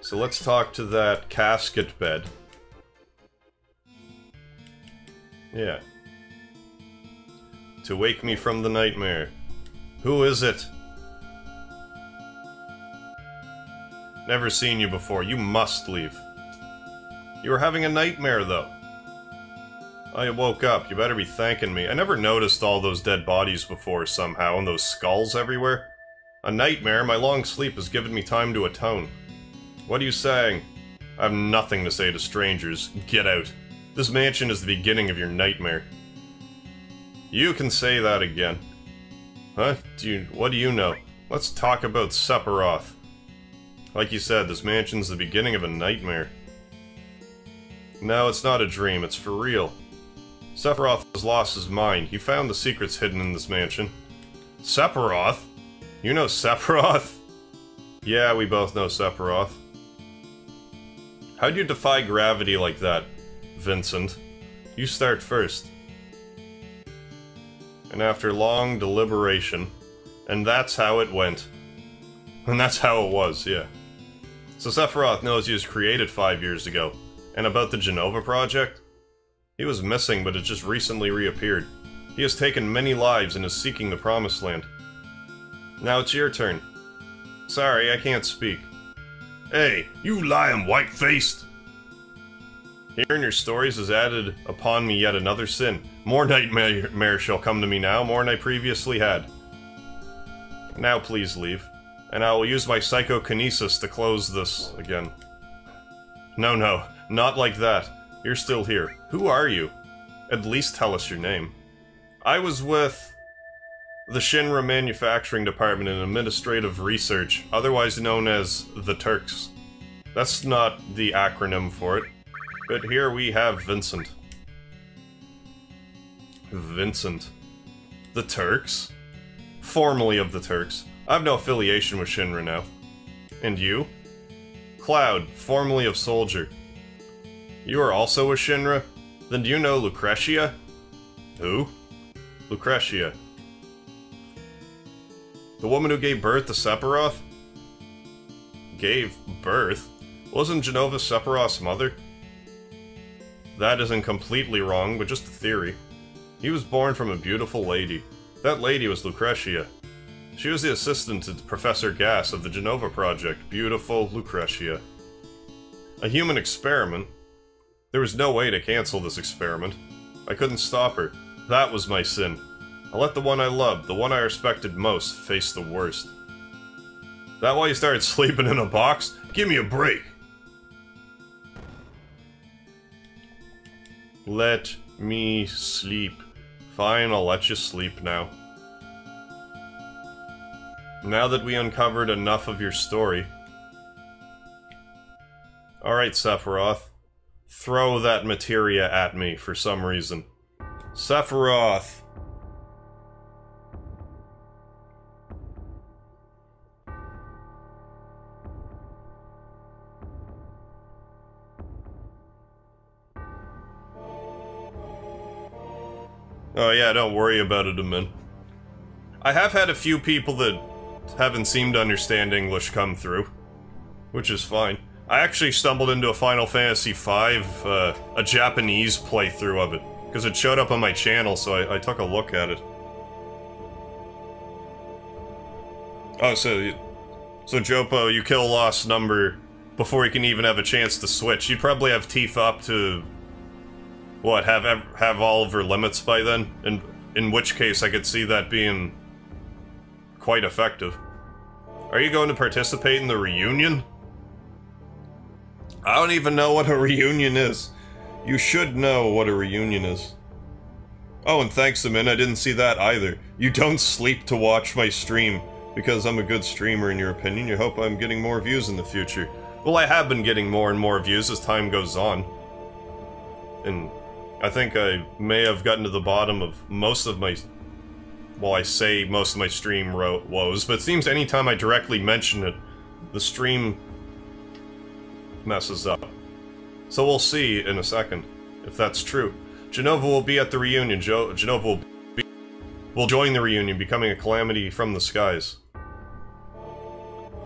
So let's talk to that casket bed. Yeah. To wake me from the nightmare. Who is it? Never seen you before. You must leave. You were having a nightmare, though. I woke up. You better be thanking me. I never noticed all those dead bodies before, somehow, and those skulls everywhere. A nightmare? My long sleep has given me time to atone. What are you saying? I have nothing to say to strangers. Get out. This mansion is the beginning of your nightmare. You can say that again. Huh? What do you know? Let's talk about Sephiroth. Like you said, this mansion's the beginning of a nightmare. No, it's not a dream, it's for real. Sephiroth has lost his mind. He found the secrets hidden in this mansion. Sephiroth? You know Sephiroth? Yeah, we both know Sephiroth. How'd you defy gravity like that, Vincent? You start first. And after long deliberation, and that's how it went. And that's how it was, yeah. So Sephiroth knows he was created 5 years ago. And about the Genova project? He was missing, but it just recently reappeared. He has taken many lives and is seeking the Promised Land. Now it's your turn. Sorry, I can't speak. Hey, you lying white-faced! Hearing your stories has added upon me yet another sin. More nightmares shall come to me now, more than I previously had. Now please leave, and I will use my psychokinesis to close this again. No, not like that. You're still here. Who are you? At least tell us your name. I was with the Shinra Manufacturing Department in Administrative Research, otherwise known as the Turks. That's not the acronym for it, but here we have Vincent. Vincent. The Turks? Formerly of the Turks. I have no affiliation with Shinra now. And you? Cloud, formerly of Soldier. You are also a Shinra? Then do you know Lucretia? Who? Lucretia. The woman who gave birth to Sephiroth? Gave birth? Wasn't Genova Sephiroth's mother? That isn't completely wrong, but just a theory. He was born from a beautiful lady. That lady was Lucretia. She was the assistant to Professor Gas of the Genova Project. Beautiful Lucretia. A human experiment? There was no way to cancel this experiment. I couldn't stop her. That was my sin. I let the one I loved, the one I respected most, face the worst. That why you started sleeping in a box? Give me a break! Let me sleep. Fine, I'll let you sleep now. Now that we uncovered enough of your story... Alright, Sephiroth. Throw that materia at me for some reason. Sephiroth! Oh yeah, don't worry about it, Amin. I have had a few people that haven't seemed to understand English come through, which is fine. I actually stumbled into a Final Fantasy V, a Japanese playthrough of it, because it showed up on my channel, so I took a look at it. Oh, so Jopo, you kill Lost Number before you can even have a chance to switch. You'd probably have Tifa up to, what, have all of her limits by then? And in which case I could see that being quite effective. Are you going to participate in the reunion? I don't even know what a reunion is. You should know what a reunion is. Oh, and thanks, Amin, I didn't see that either. You don't sleep to watch my stream, because I'm a good streamer in your opinion. You hope I'm getting more views in the future. Well, I have been getting more and more views as time goes on. And I think I may have gotten to the bottom of most of my... Well, I say most of my stream woes, but it seems anytime I directly mention it, the stream messes up. So we'll see in a second, if that's true. Genova will be at the reunion. Genova will join the reunion, becoming a calamity from the skies.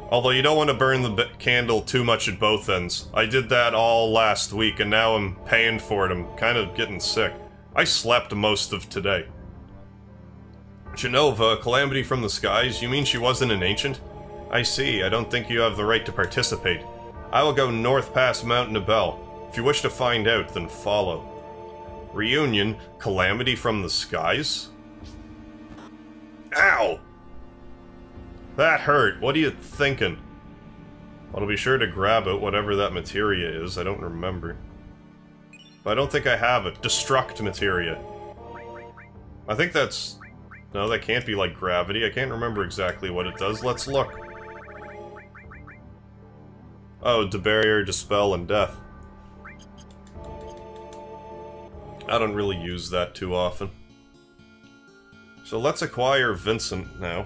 Although you don't want to burn the candle too much at both ends. I did that all last week, and now I'm paying for it. I'm kind of getting sick. I slept most of today. Genova, a calamity from the skies? You mean she wasn't an ancient? I see. I don't think you have the right to participate. I will go north past Mount Nibel. If you wish to find out, then follow. Reunion, calamity from the skies? Ow! That hurt. What are you thinking? I'll be sure to grab it, whatever that materia is. I don't remember. But I don't think I have it. Destruct materia. I think that's... No, that can't be like gravity. I can't remember exactly what it does. Let's look. Oh, debarrier, dispel, and death. I don't really use that too often. So let's acquire Vincent now.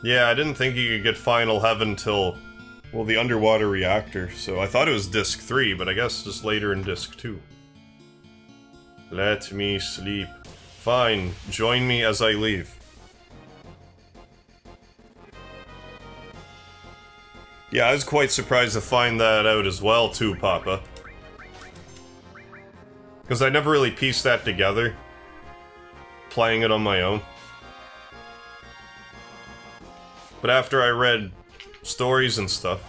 Yeah, I didn't think you could get Final Heaven till, well, the underwater reactor, so I thought it was Disc 3, but I guess just later in Disc 2. Let me sleep. Fine, join me as I leave. Yeah, I was quite surprised to find that out as well, too, Papa. Because I never really pieced that together, playing it on my own. But after I read stories and stuff...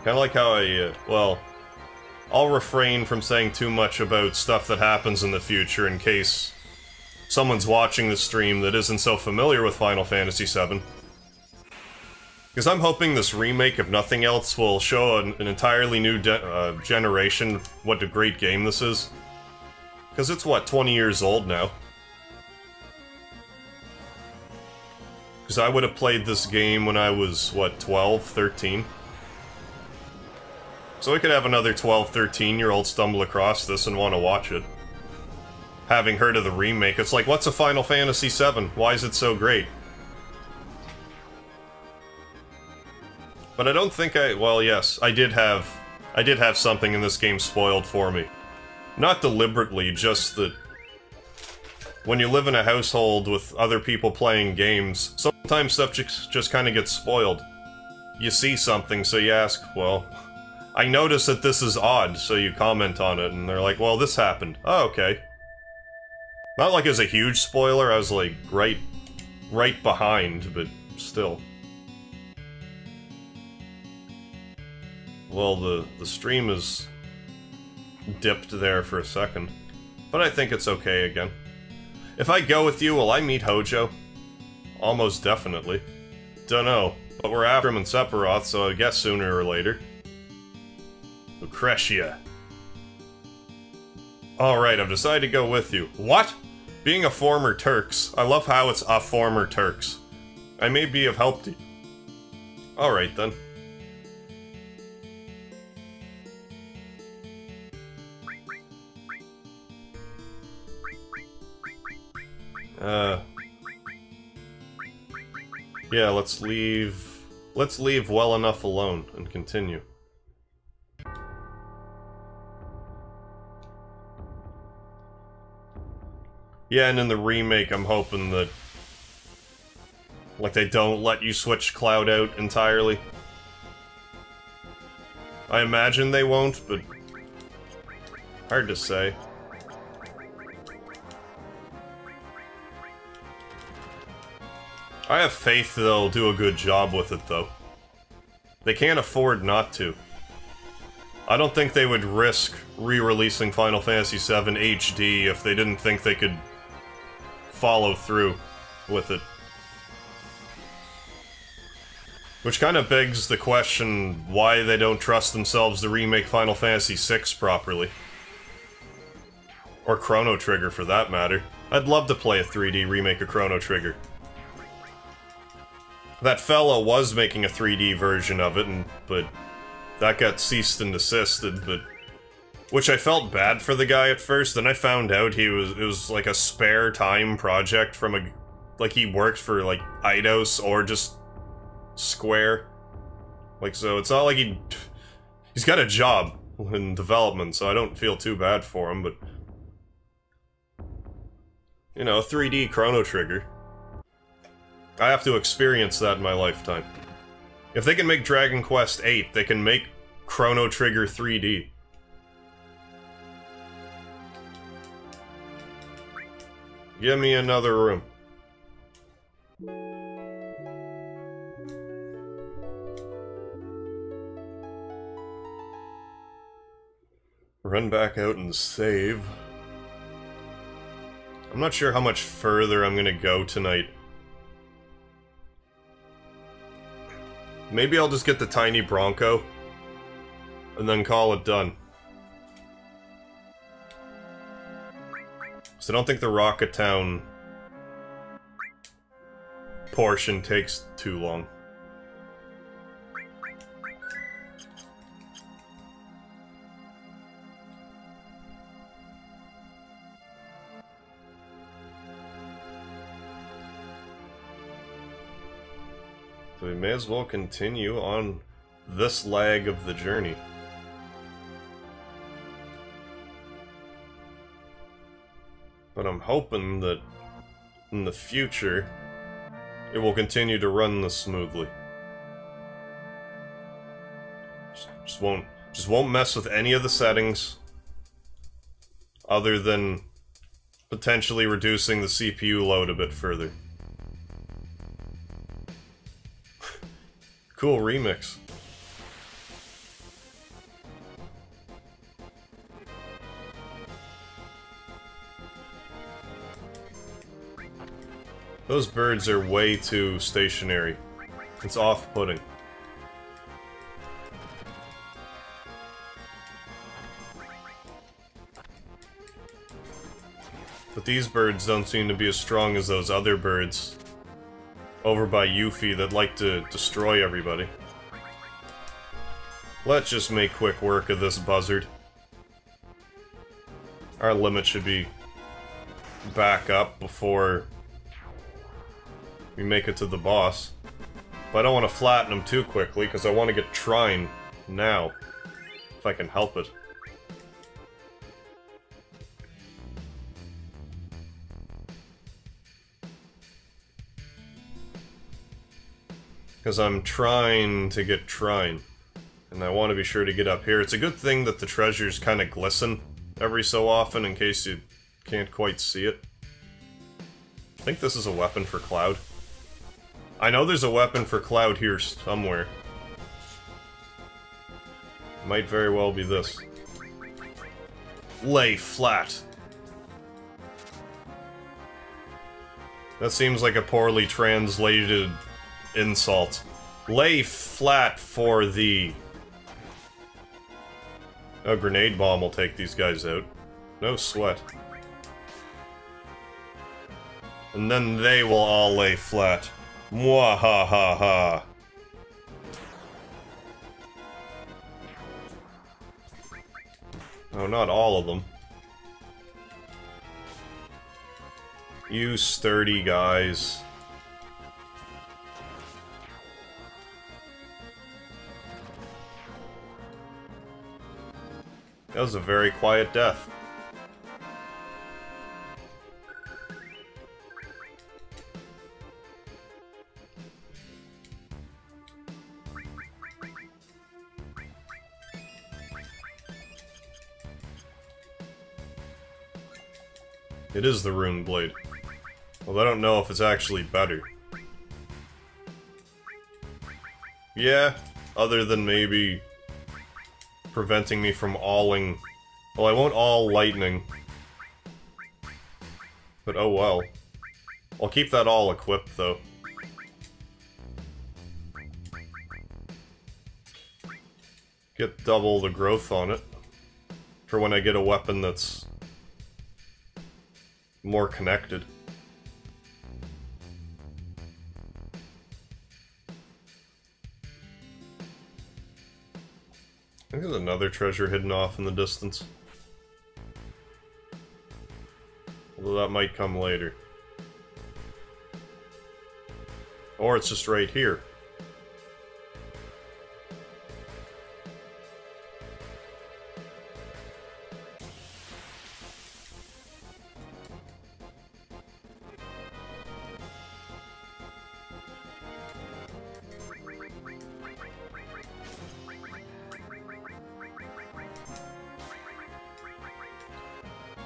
Kinda like how I, well... I'll refrain from saying too much about stuff that happens in the future in case someone's watching the stream that isn't so familiar with Final Fantasy VII. Because I'm hoping this remake, if nothing else, will show an entirely new generation what a great game this is. Because it's, what, 20 years old now? Because I would have played this game when I was, what, 12, 13? So we could have another 12, 13-year-old stumble across this and want to watch it. Having heard of the remake, it's like, what's a Final Fantasy VII? Why is it so great? But I don't think well, yes, I did have something in this game spoiled for me. Not deliberately, just that when you live in a household with other people playing games, sometimes stuff just kind of gets spoiled. You see something, so you ask, well, I notice that this is odd, so you comment on it, and they're like, well, this happened. Oh, okay. Not like it was a huge spoiler, I was like, right behind, but still. Well, the stream is dipped there for a second, but I think it's okay again. If I go with you, will I meet Hojo? Almost definitely. Dunno, but we're after him in Sephiroth, so I guess sooner or later. Lucretia. Alright, I've decided to go with you. What? Being a former Turks. I love how it's a former Turks. I may be of help to you. Alright then. Yeah, let's leave Let's leave well enough alone and continue. Yeah, and in the remake, I'm hoping that, like, they don't let you switch Cloud out entirely. I imagine they won't, but hard to say. I have faith they'll do a good job with it, though. They can't afford not to. I don't think they would risk re-releasing Final Fantasy VII HD if they didn't think they could follow through with it. Which kind of begs the question why they don't trust themselves to remake Final Fantasy VI properly. Or Chrono Trigger, for that matter. I'd love to play a 3D remake of Chrono Trigger. That fella was making a 3D version of it, but that got ceased and desisted, but... Which I felt bad for the guy at first, then I found out it was like a spare time project from a... Like, he worked for, like, Eidos or just Square. Like, so it's not like he's got a job in development, so I don't feel too bad for him, but... You know, 3D Chrono Trigger. I have to experience that in my lifetime. If they can make Dragon Quest VIII, they can make Chrono Trigger 3D. Give me another room. Run back out and save. I'm not sure how much further I'm gonna go tonight. Maybe I'll just get the tiny Bronco and then call it done. So I don't think the Rocket Town portion takes too long. So we may as well continue on this leg of the journey. But I'm hoping that in the future, it will continue to run this smoothly. Just won't mess with any of the settings, other than potentially reducing the CPU load a bit further. Cool remix. Those birds are way too stationary. It's off-putting. But these birds don't seem to be as strong as those other birds over by Yuffie that like to destroy everybody. Let's just make quick work of this buzzard. Our limit should be back up before we make it to the boss. But I don't want to flatten him too quickly, because I want to get Trine now, if I can help it. Because I'm trying to get Trine, and I want to be sure to get up here. It's a good thing that the treasures kind of glisten every so often, in case you can't quite see it. I think this is a weapon for Cloud. I know there's a weapon for Cloud here somewhere. Might very well be this. Lay flat. That seems like a poorly translated insult. Lay flat for thee. A grenade bomb will take these guys out. No sweat. And then they will all lay flat. Mwahaha. Oh, not all of them. You sturdy guys. That was a very quiet death. It is the Rune Blade. Well, I don't know if it's actually better. Yeah, other than maybe preventing me from alling. Well, I won't all lightning. But oh well. I'll keep that all equipped, though. Get double the growth on it. For when I get a weapon that's more connected. I think there's another treasure hidden off in the distance. Although that might come later. Or it's just right here.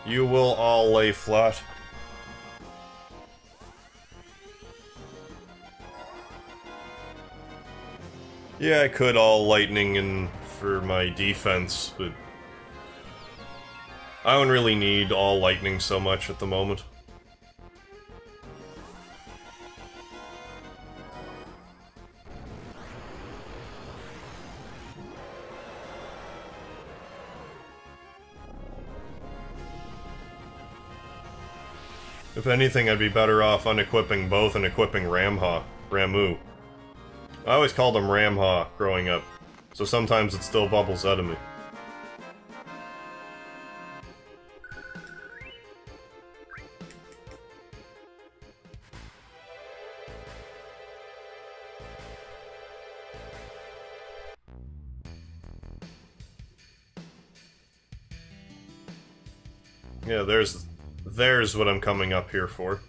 You will all lay flat. Yeah, I could all lightning in for my defense, but I don't really need all lightning so much at the moment. If anything, I'd be better off unequipping both and equipping Ramu. I always called him Ramha growing up, so sometimes it still bubbles out of me. Yeah, there's what I'm coming up here for.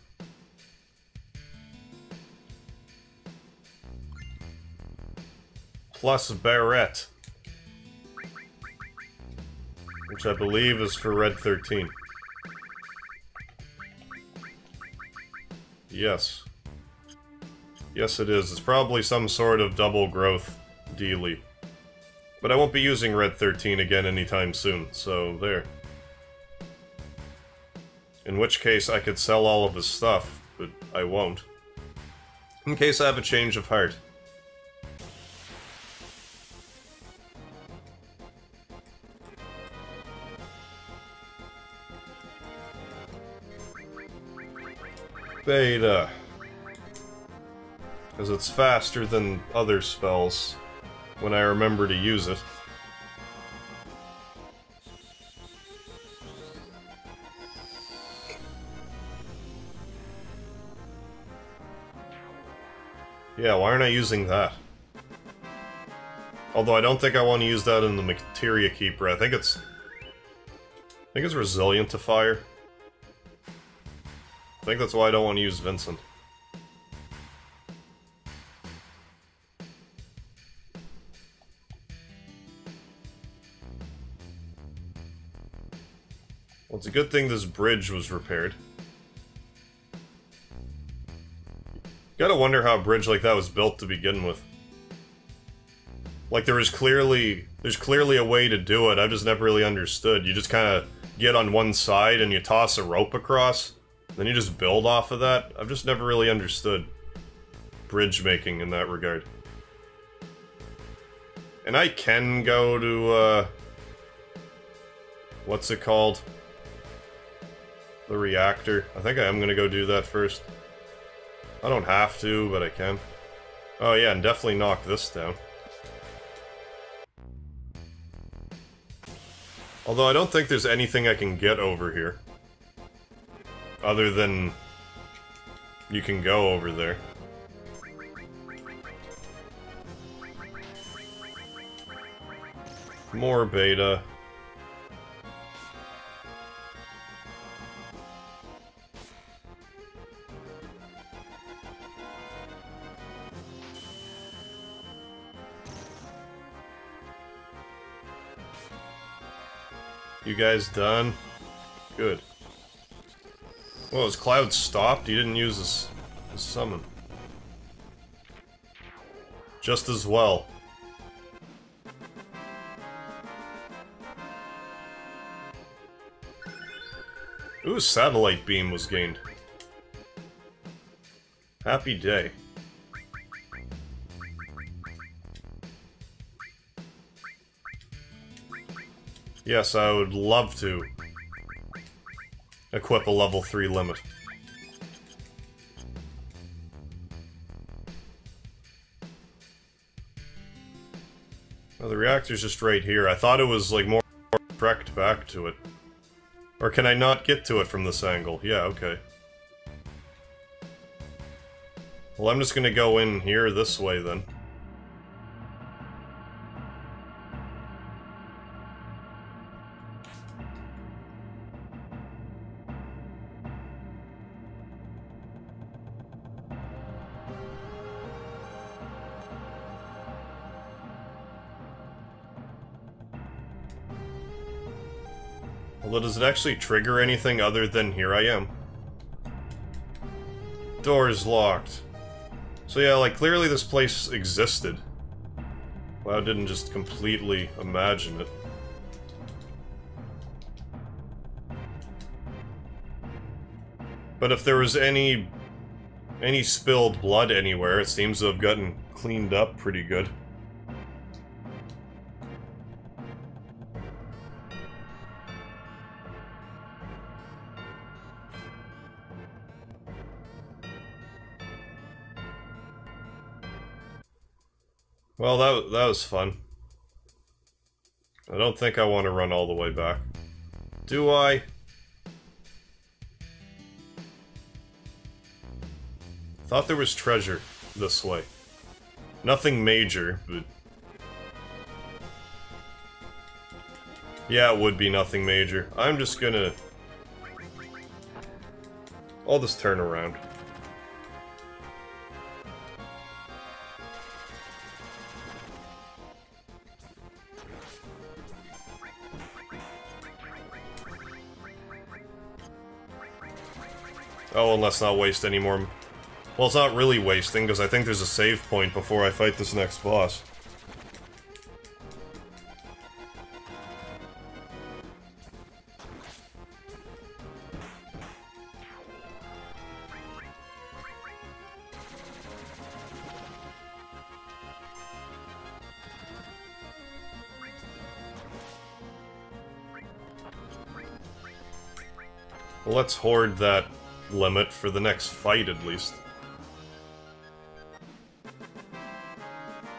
Plus Barrette. Which I believe is for Red 13. Yes. Yes it is. It's probably some sort of double growth dealie. But I won't be using Red 13 again anytime soon, so there. In which case I could sell all of his stuff, but I won't. In case I have a change of heart. Beta. Because it's faster than other spells when I remember to use it. Yeah, why aren't I using that? Although I don't think I want to use that in the Materia Keeper. I think it's resilient to fire. I think that's why I don't want to use Vincent. Well, it's a good thing this bridge was repaired. Gotta wonder how a bridge like that was built to begin with. Like, there's clearly a way to do it, I've just never really understood. You just kinda get on one side and you toss a rope across, then you just build off of that. I've just never really understood bridge making in that regard. And I can go to, what's it called? The reactor. I think I am gonna go do that first. I don't have to, but I can. Oh yeah, and definitely knock this down. Although I don't think there's anything I can get over here. Other than you can go over there. More beta. You guys done? Good. Well, his cloud stopped? He didn't use his summon. Just as well. Ooh, satellite beam was gained. Happy day. Yes, I would love to equip a level 3 limit. Well, the reactor's just right here. I thought it was, like, more trekked back to it. Or can I not get to it from this angle? Yeah, okay. Well, I'm just gonna go in here this way, then. Although, does it actually trigger anything other than here I am? Door is locked. So yeah, like, clearly this place existed. Cloud didn't just completely imagine it. But if there was any spilled blood anywhere, it seems to have gotten cleaned up pretty good. Well, that was fun. I don't think I want to run all the way back. Do I? Thought there was treasure this way. Nothing major, but... yeah, it would be nothing major. I'm just gonna... I'll just turn around. Oh, and let's not waste any more... Well, it's not really wasting, because I think there's a save point before I fight this next boss. Well, let's hoard that limit for the next fight, at least.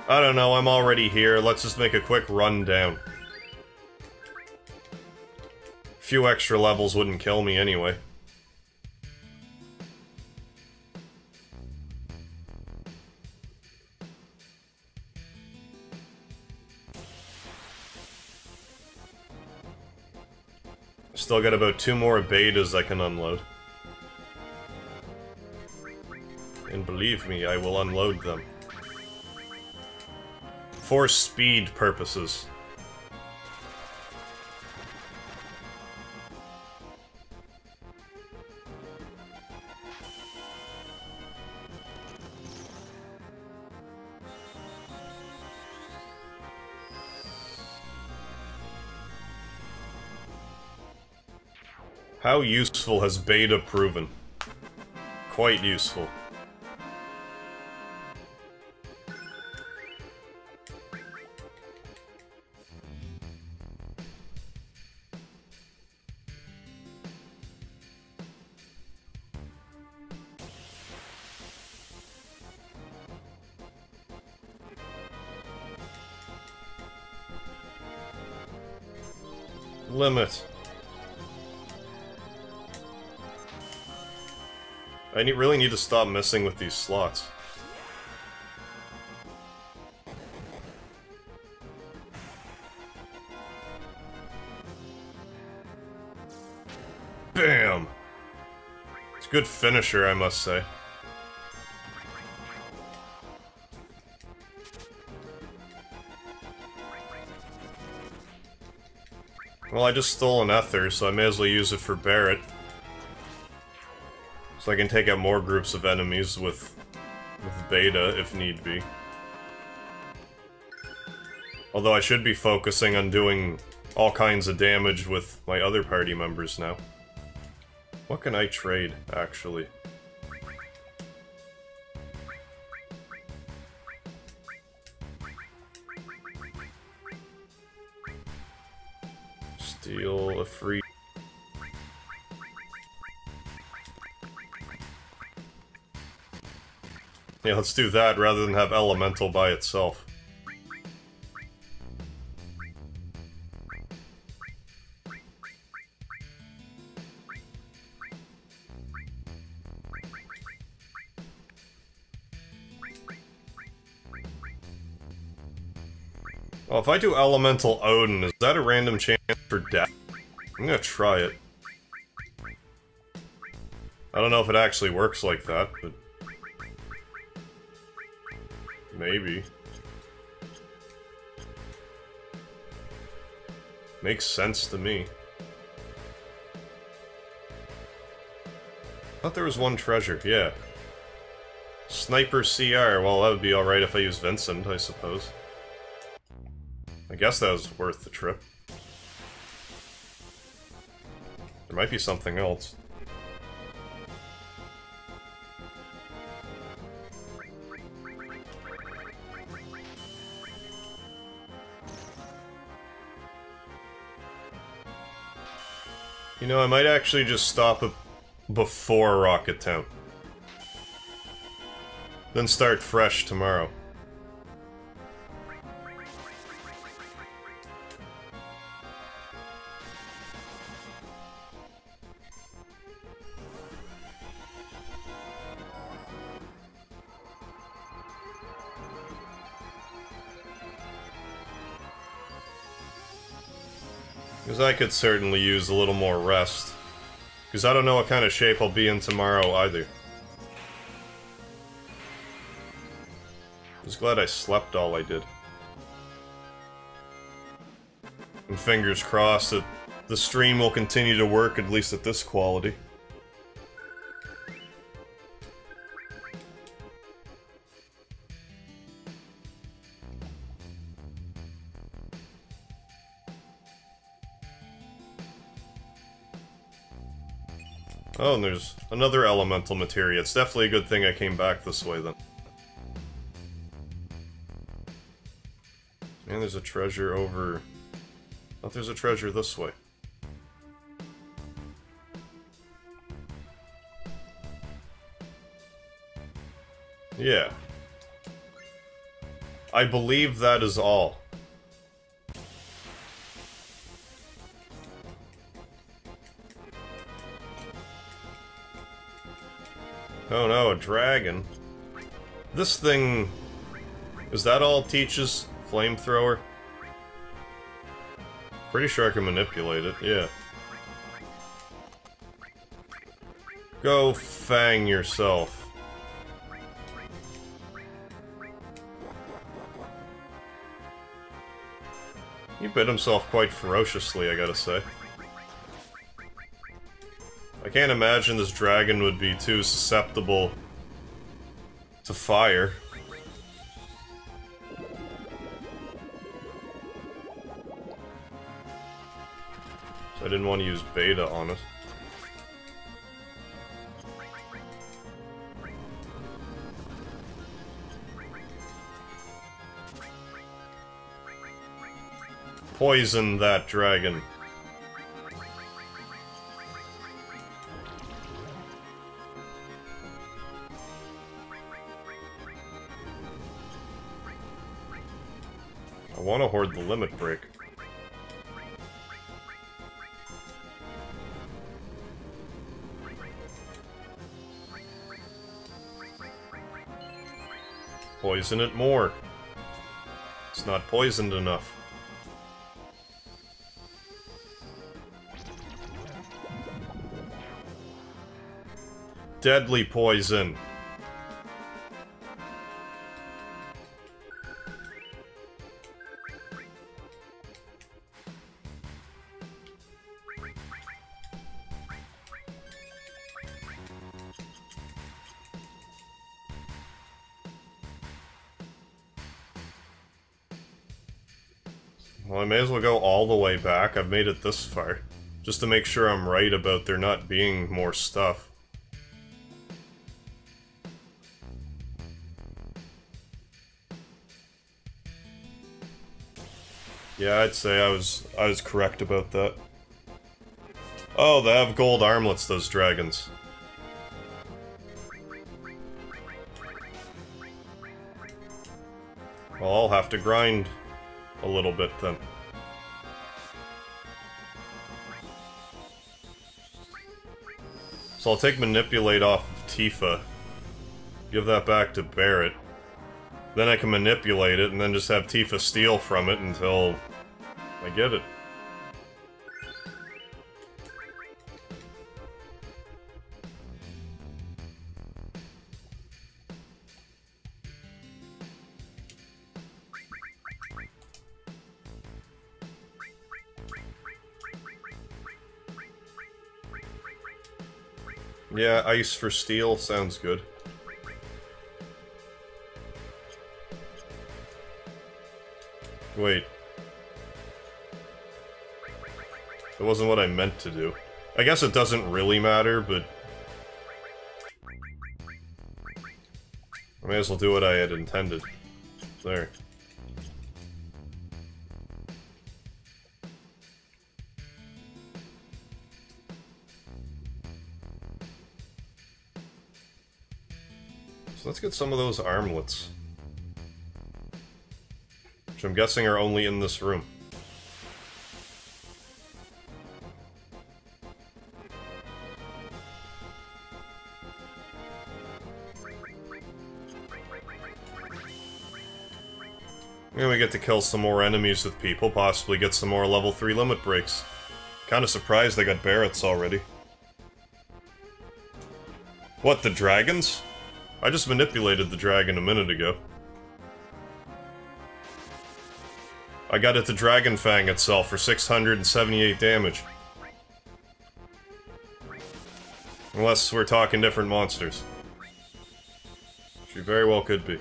I don't know, I'm already here. Let's just make a quick run down. A few extra levels wouldn't kill me anyway. Still got about 2 more betas I can unload. And believe me, I will unload them. For speed purposes. How useful has beta proven? Quite useful. Limit. I really need to stop messing with these slots. Bam! It's a good finisher, I must say. Well, I just stole an Ether, so I may as well use it for Barret. So I can take out more groups of enemies with Beta, if need be. Although I should be focusing on doing all kinds of damage with my other party members now. What can I trade, actually? Steal a free... Yeah, let's do that rather than have Elemental by itself. Oh, if I do Elemental Odin, is that a random chance for death? I'm gonna try it. I don't know if it actually works like that, but... maybe. Makes sense to me. I thought there was one treasure, yeah. Sniper CR, well that would be alright if I use Vincent, I suppose. I guess that was worth the trip. There might be something else. You know, I might actually just stop it before Rocket Town. Then start fresh tomorrow. Because I could certainly use a little more rest. Because I don't know what kind of shape I'll be in tomorrow either. Just glad I slept all I did. And fingers crossed that the stream will continue to work, at least at this quality. Oh, and there's another elemental materia. It's definitely a good thing I came back this way, then. And there's a treasure over... I thought there's a treasure this way. Yeah. I believe that is all. Oh no, a dragon. This thing... is that all it teaches? Flamethrower? Pretty sure I can manipulate it, yeah. Go fang yourself. He bit himself quite ferociously, I gotta say. I can't imagine this dragon would be too susceptible to fire. So I didn't want to use beta on it. Poison that dragon. I want to hoard the limit break. Poison it more. It's not poisoned enough. Deadly poison. Well, I may as well go all the way back. I've made it this far. Just to make sure I'm right about there not being more stuff. Yeah, I'd say I was correct about that. Oh, they have gold armlets, those dragons. Well, I'll have to grind a little bit then. So I'll take Manipulate off of Tifa. Give that back to Barret. Then I can manipulate it and then just have Tifa steal from it until I get it. Yeah, ice for steel sounds good. Wait. That wasn't what I meant to do. I guess it doesn't really matter, but... I may as well do what I had intended. There. So let's get some of those armlets. Which I'm guessing are only in this room. And we get to kill some more enemies with people, possibly get some more level 3 limit breaks. Kinda surprised they got Barret's already. What, the dragons? I just manipulated the dragon a minute ago. I got it to Dragon Fang itself for 678 damage. Unless we're talking different monsters. She very well could be.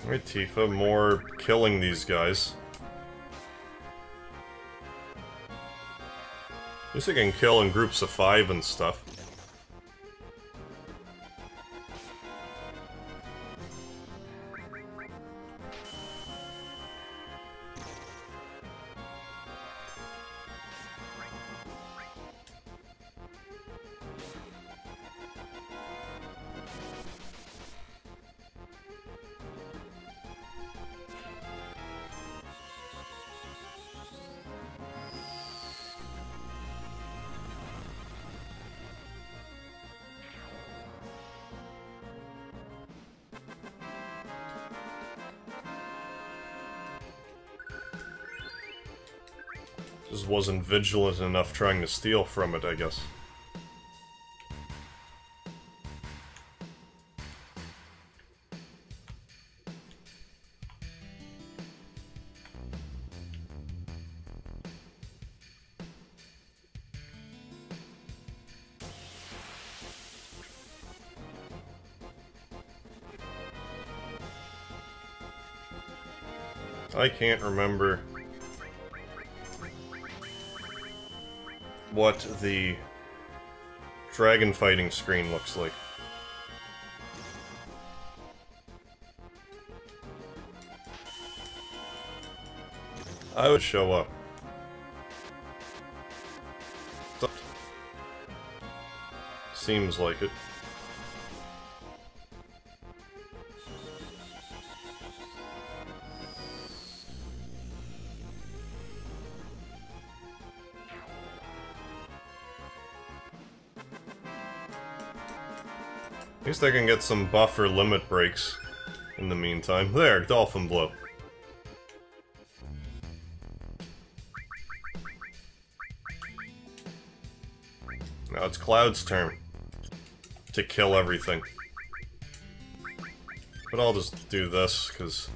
Alright, Tifa, more killing these guys. At least I can kill in groups of 5 and stuff. Just wasn't vigilant enough trying to steal from it, I guess. I can't remember what the dragon fighting screen looks like. I would show up. Seems like it. At least I can get some buffer limit breaks in the meantime. There, Dolphin Blow. Now it's Cloud's turn to kill everything. But I'll just do this, because,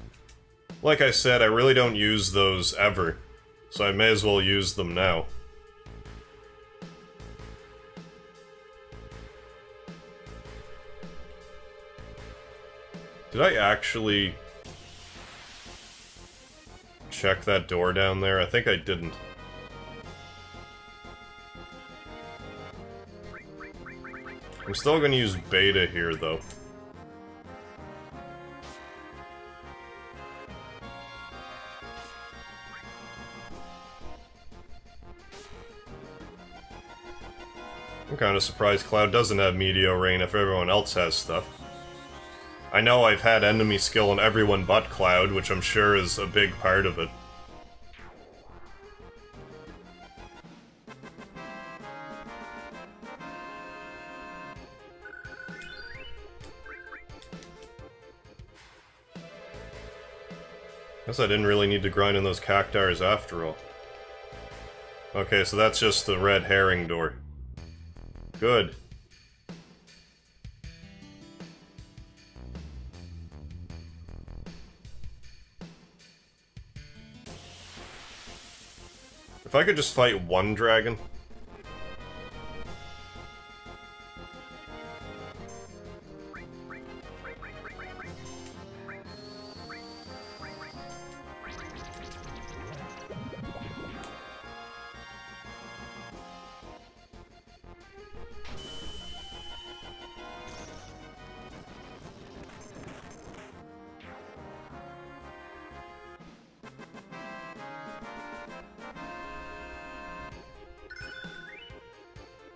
like I said, I really don't use those ever, so I may as well use them now. Did I actually check that door down there? I think I didn't. I'm still gonna use Beta here, though. I'm kinda surprised Cloud doesn't have Meteor Rain if everyone else has stuff. I know I've had enemy skill on everyone but Cloud, which I'm sure is a big part of it. Guess I didn't really need to grind in those cactars after all. Okay, so that's just the red herring door. Good. If I could just fight one dragon.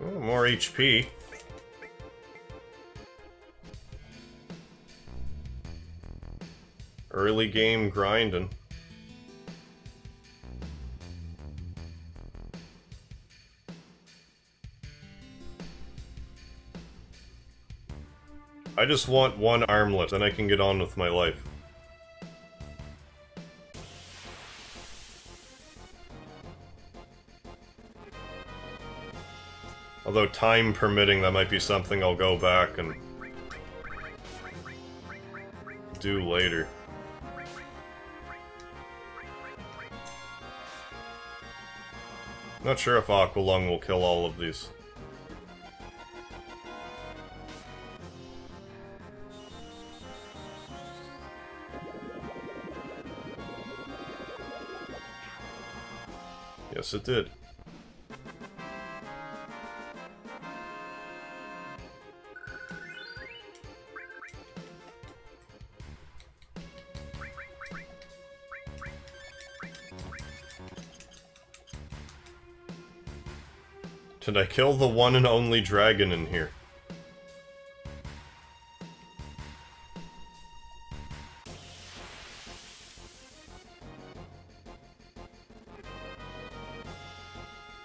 Oh, more HP. Early game grinding. I just want one armlet, then I can get on with my life. Although time permitting, that might be something I'll go back and do later. Not sure if Aqualung will kill all of these. Yes, it did. Did I kill the one and only dragon in here?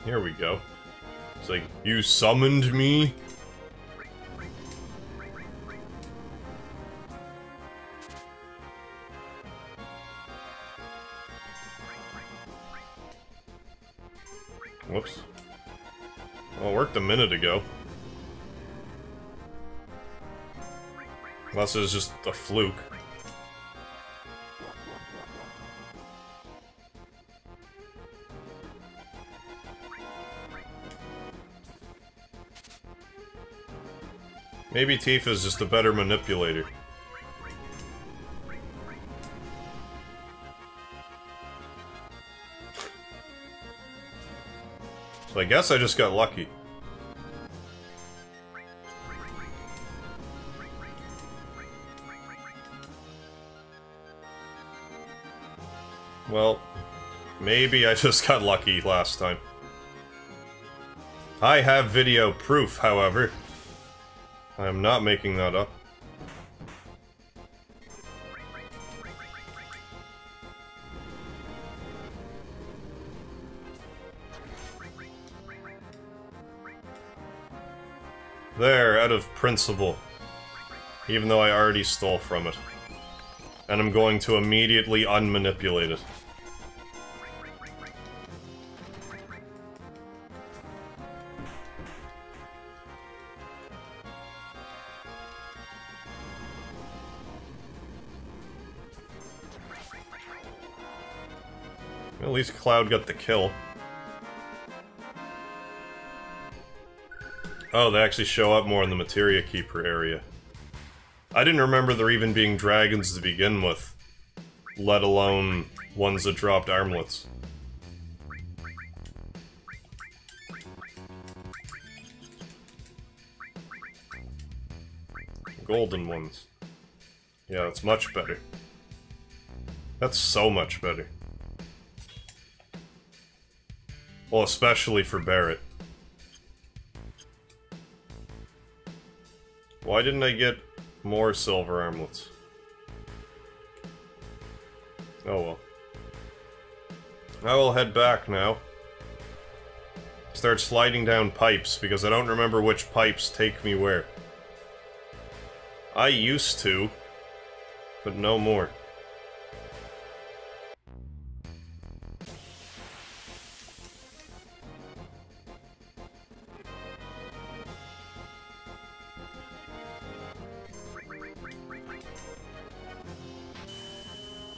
Here we go. It's like, you summoned me? Whoops. Well, it worked a minute ago. Unless it was just a fluke. Maybe Tifa's just a better manipulator. So I guess I just got lucky. Well, maybe I just got lucky last time. I have video proof, however. I am not making that up. There, out of principle. even though I already stole from it. And I'm going to immediately unmanipulate it. At least Cloud got the kill. Oh, they actually show up more in the Materia Keeper area. I didn't remember there even being dragons to begin with, let alone ones that dropped armlets. Golden ones. Yeah, that's much better. That's so much better. Well, especially for Barret. Why didn't I get more silver armlets? Oh well. I will head back now. Start sliding down pipes, because I don't remember which pipes take me where. I used to, but no more.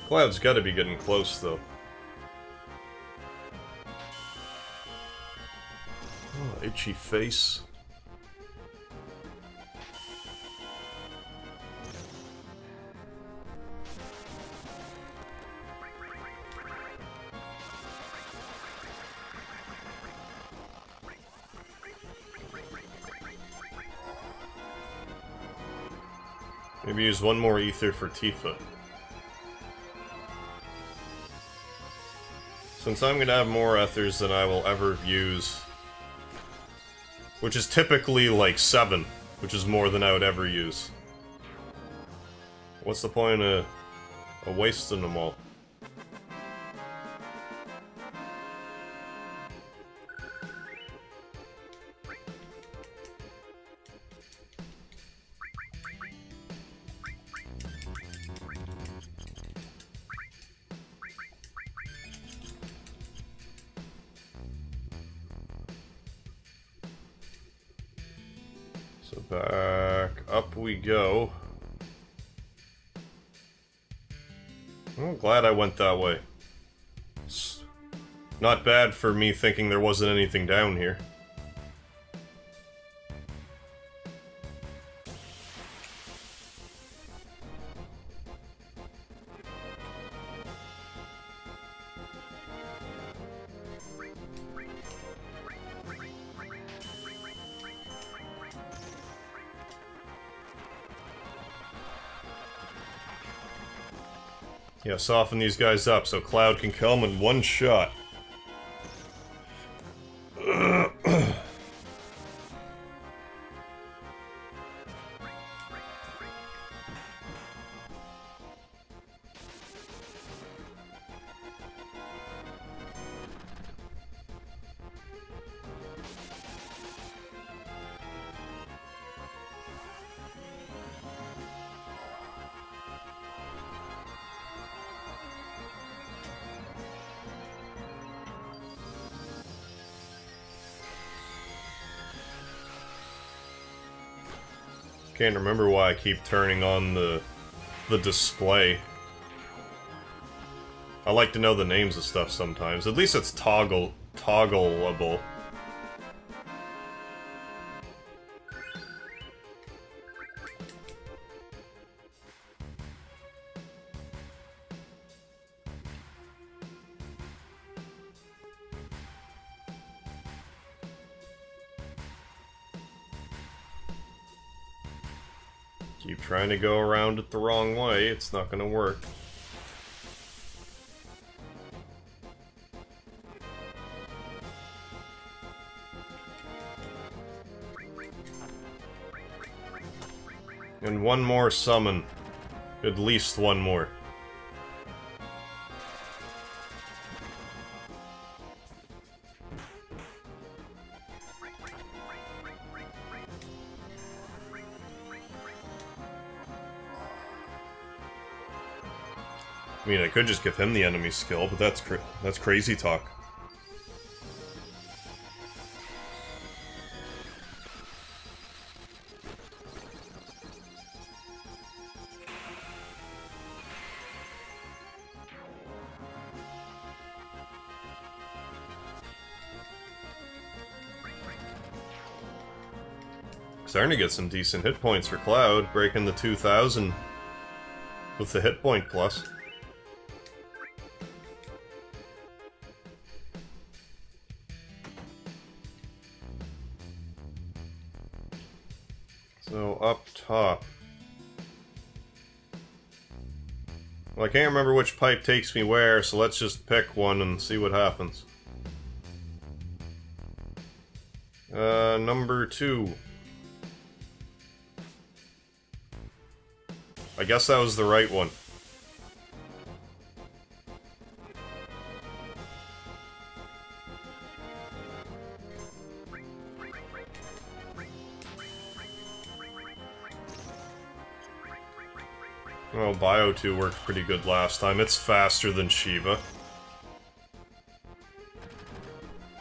Cloud's gotta be getting close, though. Oh, itchy face. Maybe use one more ether for Tifa. Since I'm gonna have more ethers than I will ever use, which is typically like 7, which is more than I would ever use. What's the point of wasting them all? Back up we go. I'm glad I went that way. It's not bad for me thinking there wasn't anything down here. Yeah, soften these guys up so Cloud can kill them in one shot. Can't remember why I keep turning on the display. I like to know the names of stuff sometimes. At least it's toggleable. Keep trying to go around it the wrong way, it's not gonna work. And one more summon. At least one more. I mean, I could just give him the enemy skill, but that's crazy talk. Starting to get some decent hit points for Cloud, breaking the 2,000 with the hit point plus. So, up top. Well, I can't remember which pipe takes me where, so let's just pick one and see what happens. Number 2. I guess that was the right one. Well, Bio 2 worked pretty good last time. It's faster than Shiva,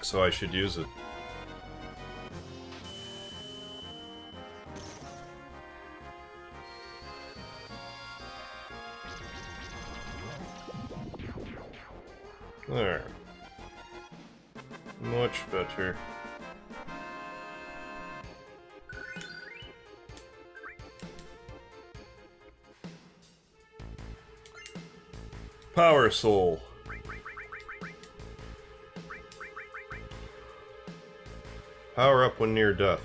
so I should use it. There. Much better. Power Soul. Power up when near death.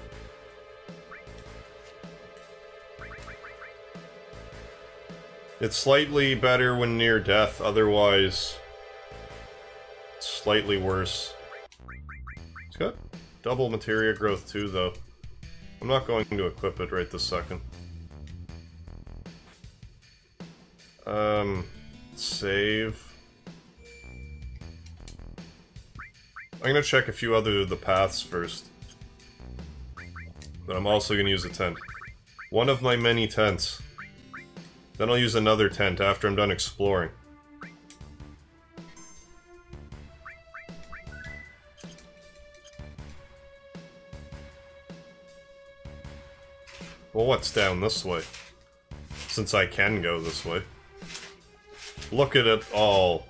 It's slightly better when near death, otherwise it's slightly worse. It's got double materia growth too, though. I'm not going to equip it right this second. Save. I'm gonna check a few other of the paths first. But I'm also gonna use a tent. One of my many tents. Then I'll use another tent after I'm done exploring. Well, what's down this way? Since I can go this way. Look at it all.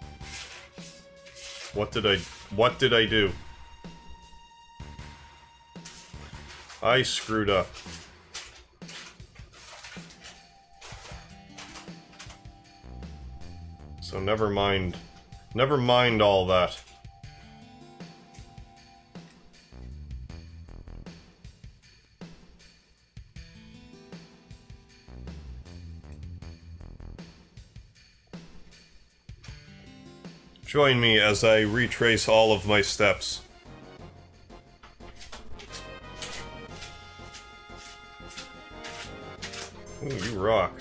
What did I do? I screwed up. So never mind. Never mind all that. Join me as I retrace all of my steps. Ooh, you rock.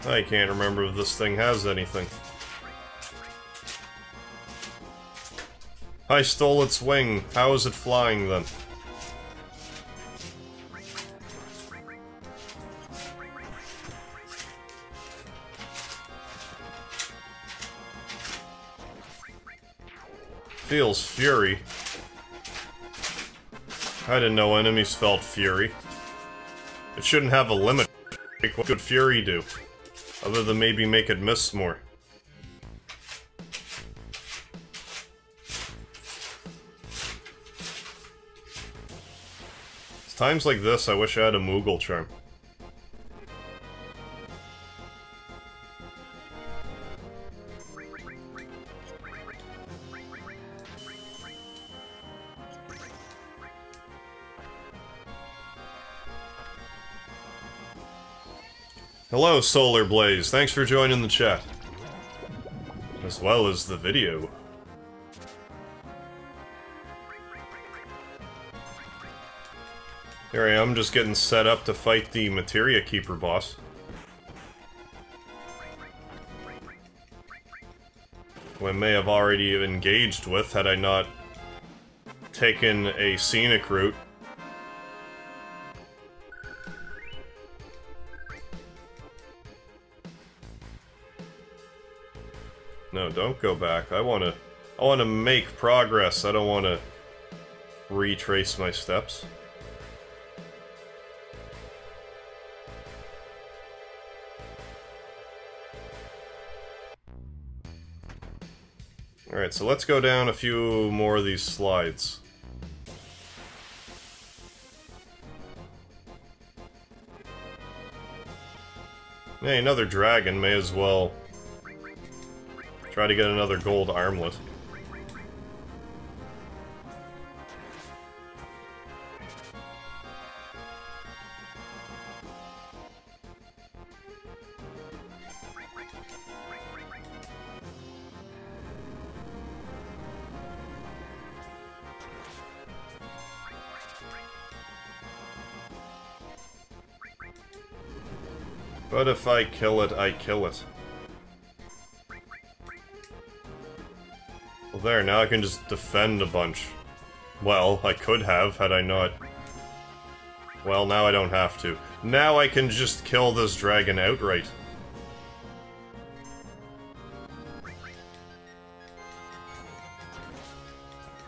I can't remember if this thing has anything. I stole its wing. How is it flying then? Feels fury. I didn't know enemies felt fury. It shouldn't have a limit. What could fury do? Other than maybe make it miss more. It's times like this I wish I had a Moogle charm. Hello, Solar Blaze. Thanks for joining the chat. As well as the video. Here I am, just getting set up to fight the Materia Keeper boss. Who I may have already engaged with had I not taken a scenic route. No, don't go back. I wanna make progress. I don't wanna retrace my steps. Alright, so let's go down a few more of these slides. Hey, another dragon, may as well try to get another gold armlet. But if I kill it, I kill it. Well there, now I can just defend a bunch. Well, I could have, had I not... Well, now I don't have to. Now I can just kill this dragon outright.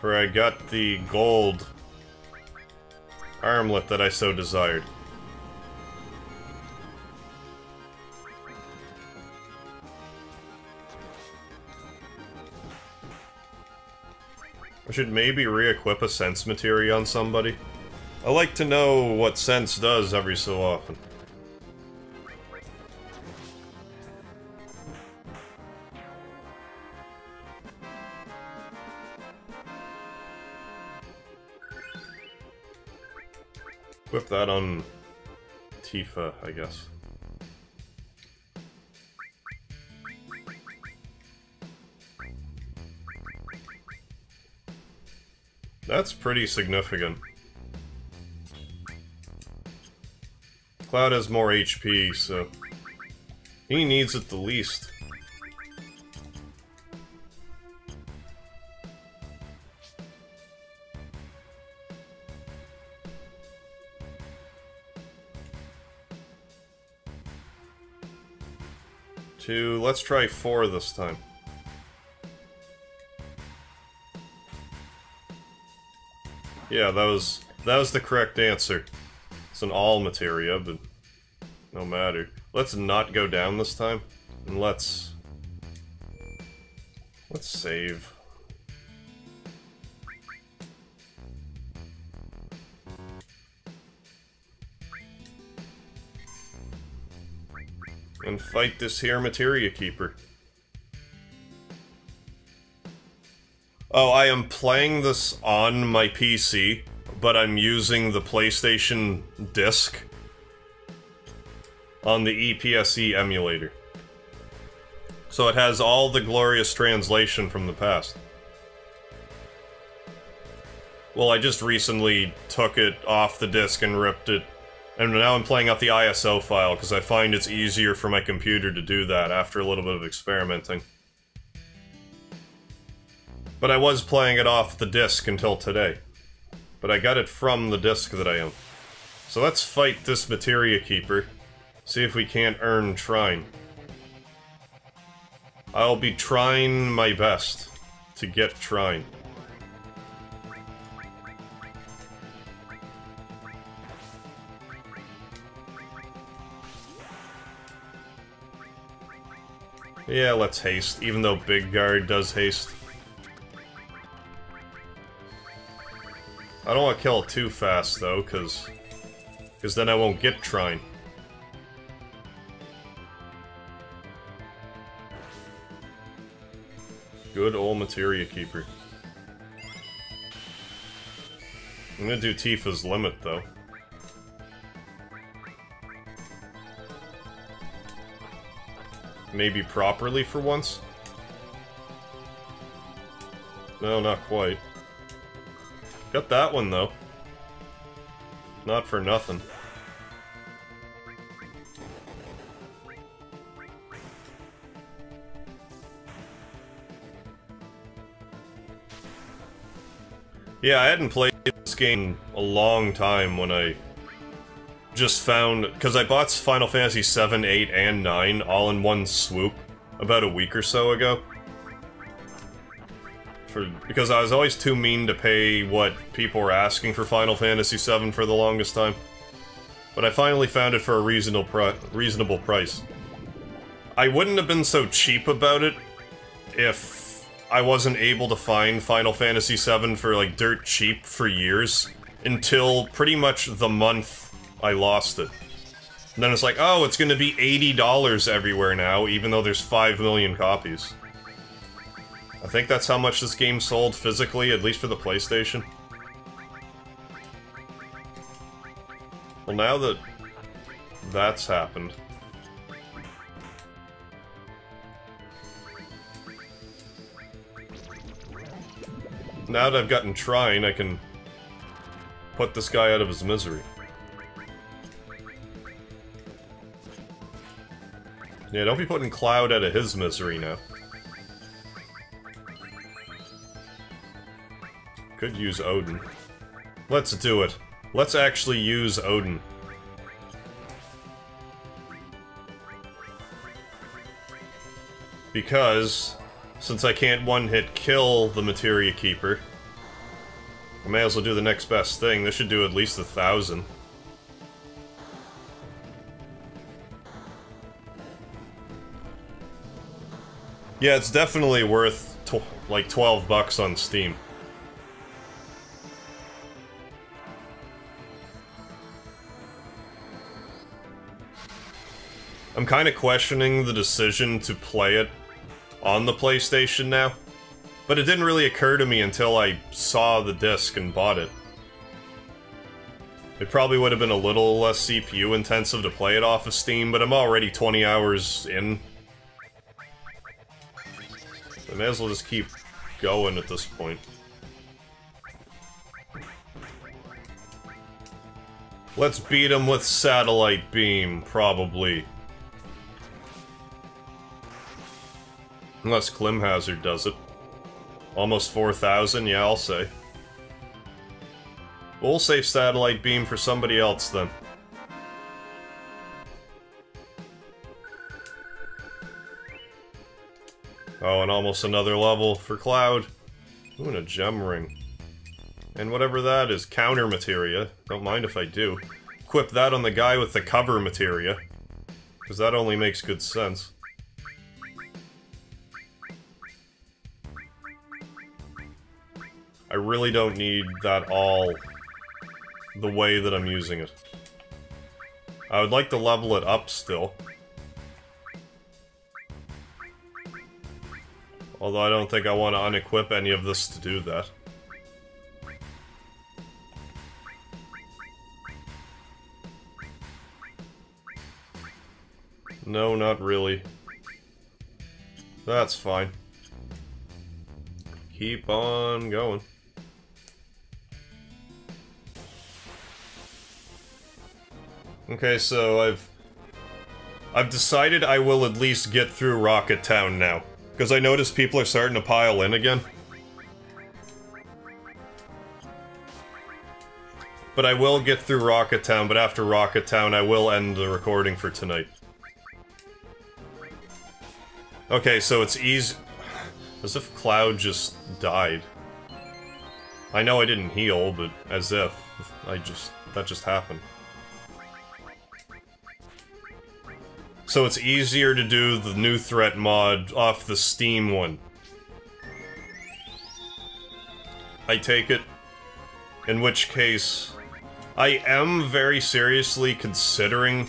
For I got the gold armlet that I so desired. I should maybe re-equip a sense materia on somebody. I like to know what sense does every so often. Equip that on Tifa, I guess. That's pretty significant. Cloud has more HP, so he needs it the least. Let's try 4 this time. Yeah, that was the correct answer. It's an all materia, but no matter. Let's not go down this time, and let's save. And fight this here materia keeper. Oh, I am playing this on my PC, but I'm using the PlayStation disc on the EPSE emulator. So it has all the glorious translation from the past. Well, I just recently took it off the disc and ripped it, and now I'm playing out the ISO file because I find it's easier for my computer to do that after a little bit of experimenting. But I was playing it off the disc until today. But I got it from the disc that I own. So let's fight this materia keeper. See if we can't earn Trine. I'll be trying my best to get Trine. Yeah, let's haste, even though Big Guard does haste. I don't want to kill it too fast, though, because then I won't get Trine. Good old materia keeper. I'm gonna do Tifa's limit, though. Maybe properly for once? No, not quite. Got that one, though. Not for nothing. Yeah, I hadn't played this game a long time when I just found... Because I bought Final Fantasy VII, 8, and 9 all in one swoop about a week or so ago. because I was always too mean to pay what people were asking for Final Fantasy VII for the longest time. But I finally found it for a reasonable price. I wouldn't have been so cheap about it if I wasn't able to find Final Fantasy VII for, like, dirt cheap for years, until pretty much the month I lost it. And then it's like, oh, it's gonna be $80 everywhere now, even though there's 5 million copies. I think that's how much this game sold physically, at least for the PlayStation. Well, now that that's happened... now that I've gotten Trine, I can put this guy out of his misery. Yeah, don't be putting Cloud out of his misery now. Could use Odin. Let's do it. Let's actually use Odin. Because, since I can't one-hit kill the Materia Keeper, I may as well do the next best thing. This should do at least 1,000. Yeah, it's definitely worth, like, 12 bucks on Steam. I'm kind of questioning the decision to play it on the PlayStation now, but it didn't really occur to me until I saw the disc and bought it. It probably would have been a little less CPU intensive to play it off of Steam, but I'm already 20 hours in. I may as well just keep going at this point. Let's beat him with Satellite Beam, probably. Unless Clim Hazard does it. Almost 4,000, yeah, I'll say. We'll save Satellite Beam for somebody else, then. Oh, and almost another level for Cloud. Ooh, and a gem ring. And whatever that is, counter materia. Don't mind if I do. Equip that on the guy with the cover materia. Because that only makes good sense. I really don't need that all the way that I'm using it. I would like to level it up still. Although I don't think I want to unequip any of this to do that. No, not really. That's fine. Keep on going. Okay, so I've decided I will at least get through Rocket Town now. Because I notice people are starting to pile in again. But I will get through Rocket Town, but after Rocket Town I will end the recording for tonight. Okay, so it's easy... As if Cloud just died. I know I didn't heal, but as if. That just happened. So it's easier to do the new threat mod off the Steam one. I take it. In which case, I am very seriously considering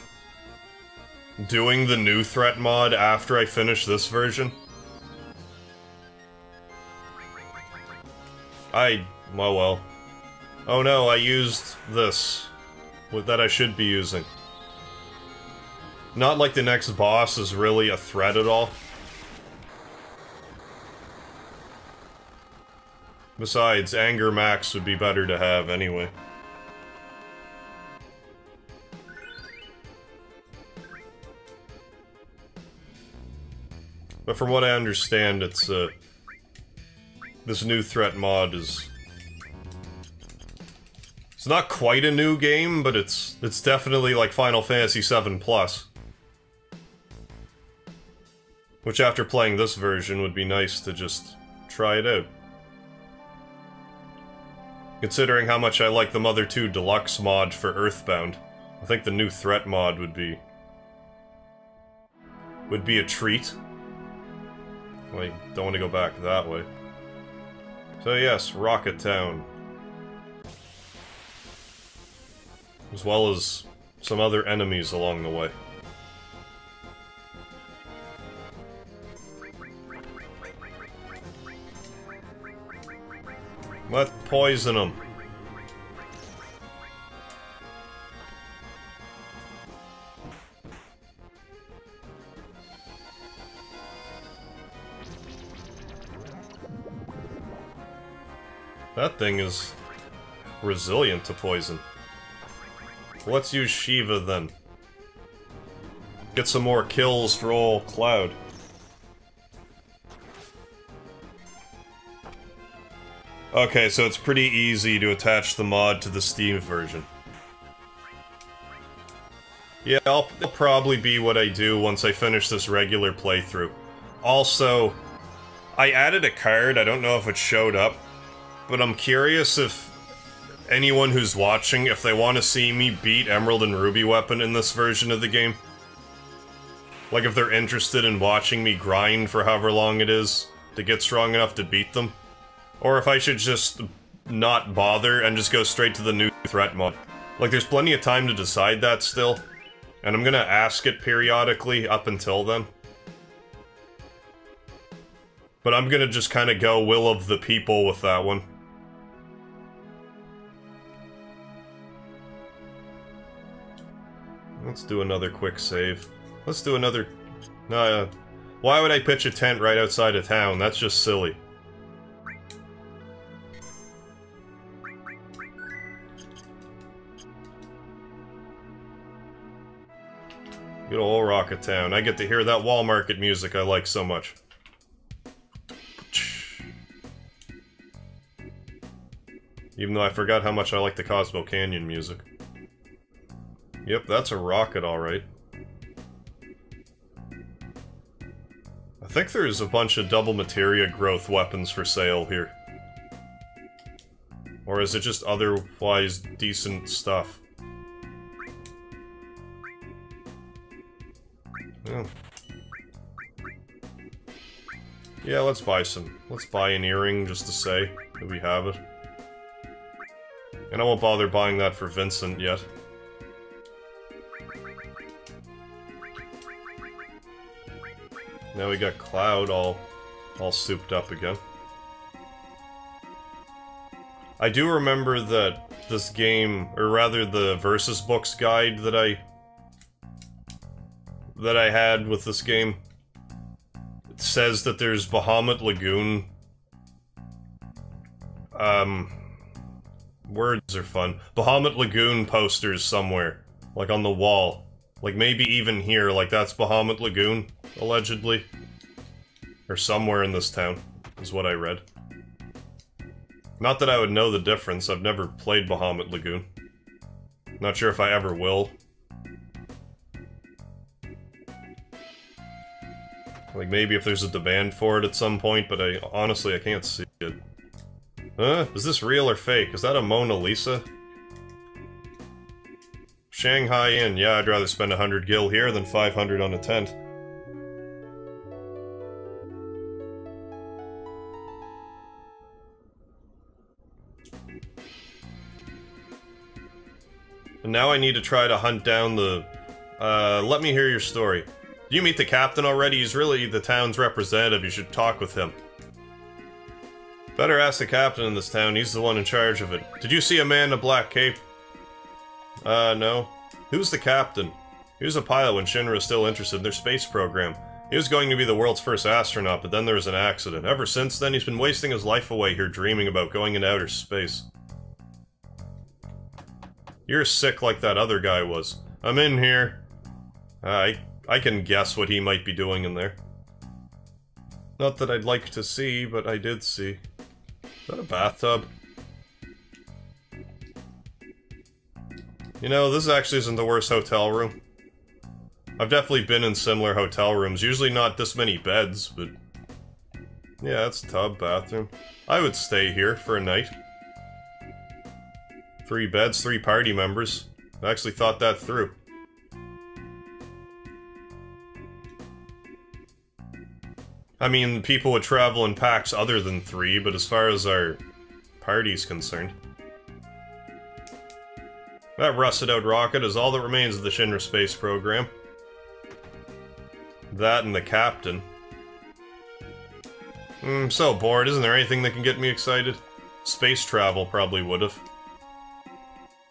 doing the new threat mod after I finish this version. Well. Oh no, I used this. That I should be using. Not like the next boss is really a threat at all. Besides, Anger Max would be better to have anyway. But from what I understand, it's, this new threat mod is... It's not quite a new game, but it's definitely like Final Fantasy VII Plus. Which after playing this version would be nice to just try it out. Considering how much I like the Mother 2 Deluxe mod for Earthbound, I think the new threat mod would be a treat. Well, I don't want to go back that way. So yes, Rocket Town. As well as some other enemies along the way. Let's poison them. That thing is resilient to poison. Let's use Shiva then. Get some more kills for old Cloud. Okay, so it's pretty easy to attach the mod to the Steam version. Yeah, it'll probably be what I do once I finish this regular playthrough. Also, I added a card, I don't know if it showed up, but I'm curious if anyone who's watching, if they want to see me beat Emerald and Ruby Weapon in this version of the game. Like if they're interested in watching me grind for however long it is to get strong enough to beat them. Or if I should just not bother and just go straight to the new threat mod. Like, there's plenty of time to decide that still. And I'm gonna ask it periodically up until then. But I'm gonna just kinda go will of the people with that one. Let's do another quick save. Let's do another... why would I pitch a tent right outside of town? That's just silly. Good old Rocket Town. I get to hear that wall market music I like so much. Even though I forgot how much I like the Cosmo Canyon music. Yep, that's a rocket, alright. I think there's a bunch of double materia growth weapons for sale here. Or is it just otherwise decent stuff? Yeah, let's buy some. Let's buy an earring just to say that we have it. And I won't bother buying that for Vincent yet. Now we got Cloud all souped up again. I do remember that this game, or rather the Versus Books guide that I had with this game, it says that there's Bahamut Lagoon. Words are fun. Bahamut Lagoon posters somewhere. Like on the wall. Like maybe even here, like that's Bahamut Lagoon, allegedly. Or somewhere in this town, is what I read. Not that I would know the difference, I've never played Bahamut Lagoon. Not sure if I ever will. Like, maybe if there's a demand for it at some point, but honestly, I can't see it. Huh? Is this real or fake? Is that a Mona Lisa? Shanghai Inn. Yeah, I'd rather spend 100 gil here than 500 on a tent. And now I need to try to hunt down the... let me hear your story. Did you meet the captain already? He's really the town's representative. You should talk with him. Better ask the captain in this town. He's the one in charge of it. Did you see a man in a black cape? No. Who's the captain? He was a pilot when Shinra was still interested in their space program. He was going to be the world's first astronaut, but then there was an accident. Ever since then, he's been wasting his life away here dreaming about going into outer space. You're sick like that other guy was. I'm in here. I can guess what he might be doing in there. Not that I'd like to see, but I did see. Is that a bathtub? You know, this actually isn't the worst hotel room. I've definitely been in similar hotel rooms. Usually not this many beds, but... yeah, it's a tub, bathroom. I would stay here for a night. 3 beds, 3 party members. I actually thought that through. I mean, people would travel in packs other than 3, but as far as our party's concerned. That rusted-out rocket is all that remains of the Shinra space program. That and the captain. I'm so bored. Isn't there anything that can get me excited? Space travel probably would've.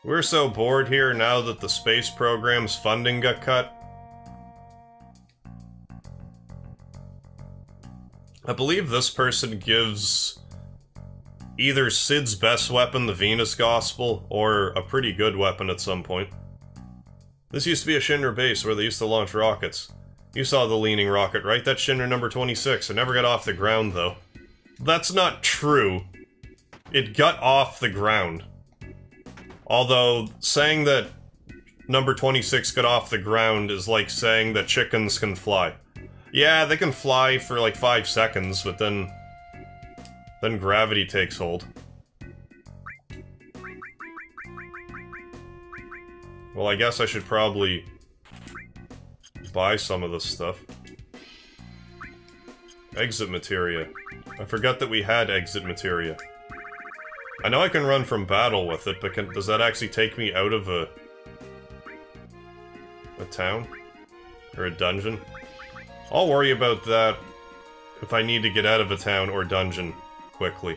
We're so bored here now that the space program's funding got cut. I believe this person gives either Cid's best weapon, the Venus Gospel, or a pretty good weapon at some point. This used to be a Shinra base where they used to launch rockets. You saw the leaning rocket, right? That's Shinra number 26. It never got off the ground, though. That's not true. It got off the ground. Although, saying that number 26 got off the ground is like saying that chickens can fly. Yeah, they can fly for like 5 seconds, but then gravity takes hold. Well, I guess I should probably buy some of this stuff. Exit materia. I forgot that we had exit materia. I know I can run from battle with it, but does that actually take me out of a town? Or a dungeon? I'll worry about that if I need to get out of a town or dungeon quickly.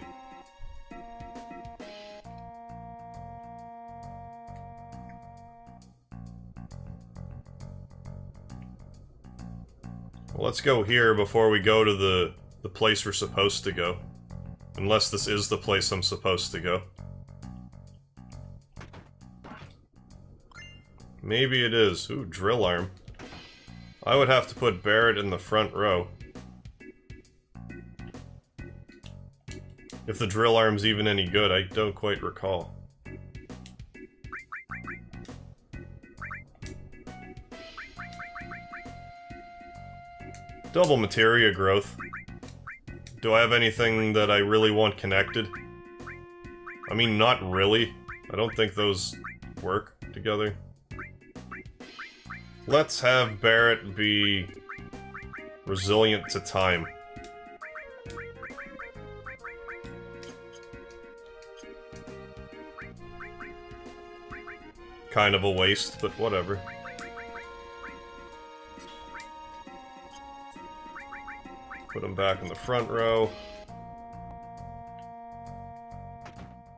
Well, let's go here before we go to the place we're supposed to go. Unless this is the place I'm supposed to go. Maybe it is. Ooh, drill arm. I would have to put Barrett in the front row. If the drill arm's even any good, I don't quite recall. Double materia growth. Do I have anything that I really want connected? I mean, not really. I don't think those work together. Let's have Barrett be resilient to time. Kind of a waste, but whatever. Put him back in the front row.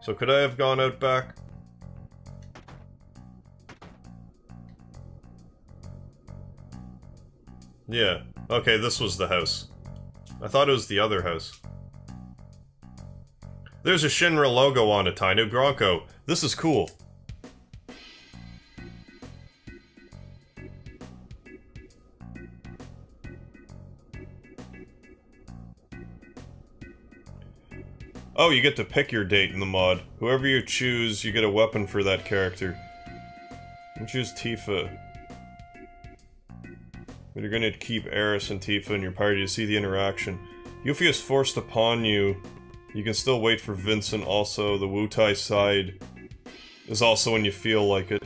So could I have gone out back? Yeah. Okay, this was the house. I thought it was the other house. There's a Shinra logo on it, Tainu Gronko. This is cool. Oh, you get to pick your date in the mod. Whoever you choose, you get a weapon for that character. You choose Tifa. But you're gonna keep Eris and Tifa in your party to see the interaction. Yuffie is forced upon you. You can still wait for Vincent also. The Wutai side is also when you feel like it.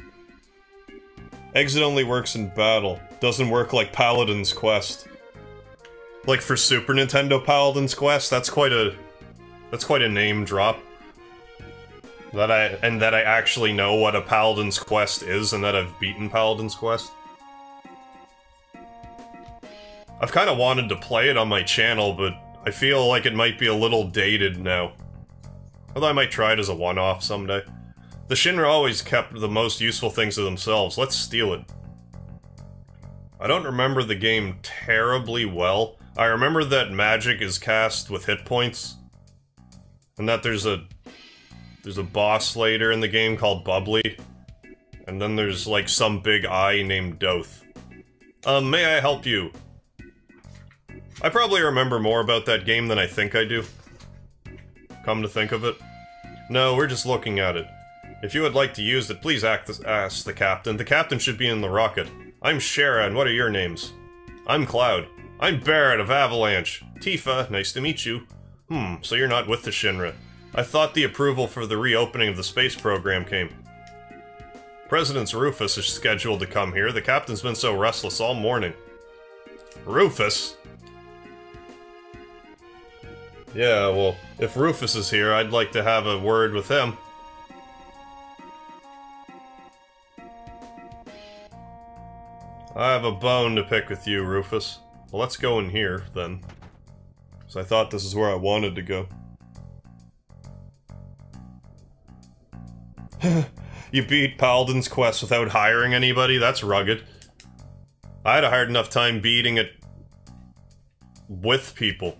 Exit only works in battle. Doesn't work like Paladin's Quest. Like for Super Nintendo Paladin's Quest, that's quite a name drop. That I actually know what a Paladin's Quest is and that I've beaten Paladin's Quest. I've kind of wanted to play it on my channel, but I feel like it might be a little dated now. Although I might try it as a one-off someday. The Shinra always kept the most useful things to themselves. Let's steal it. I don't remember the game terribly well. I remember that magic is cast with hit points. And that there's a boss later in the game called Bubbly. And then there's like some big eye named Doth. May I help you? I probably remember more about that game than I think I do. Come to think of it. No, we're just looking at it. If you would like to use it, please ask the captain. The captain should be in the rocket. I'm Shara, and what are your names? I'm Cloud. I'm Barrett of Avalanche. Tifa, nice to meet you. So you're not with the Shinra. I thought the approval for the reopening of the space program came. President Rufus is scheduled to come here. The captain's been so restless all morning. Rufus? Yeah, well, if Rufus is here, I'd like to have a word with him. I have a bone to pick with you, Rufus. Well, let's go in here, then. Because I thought this is where I wanted to go. You beat Paladin's Quest without hiring anybody? That's rugged. I had a hard enough time beating it with people.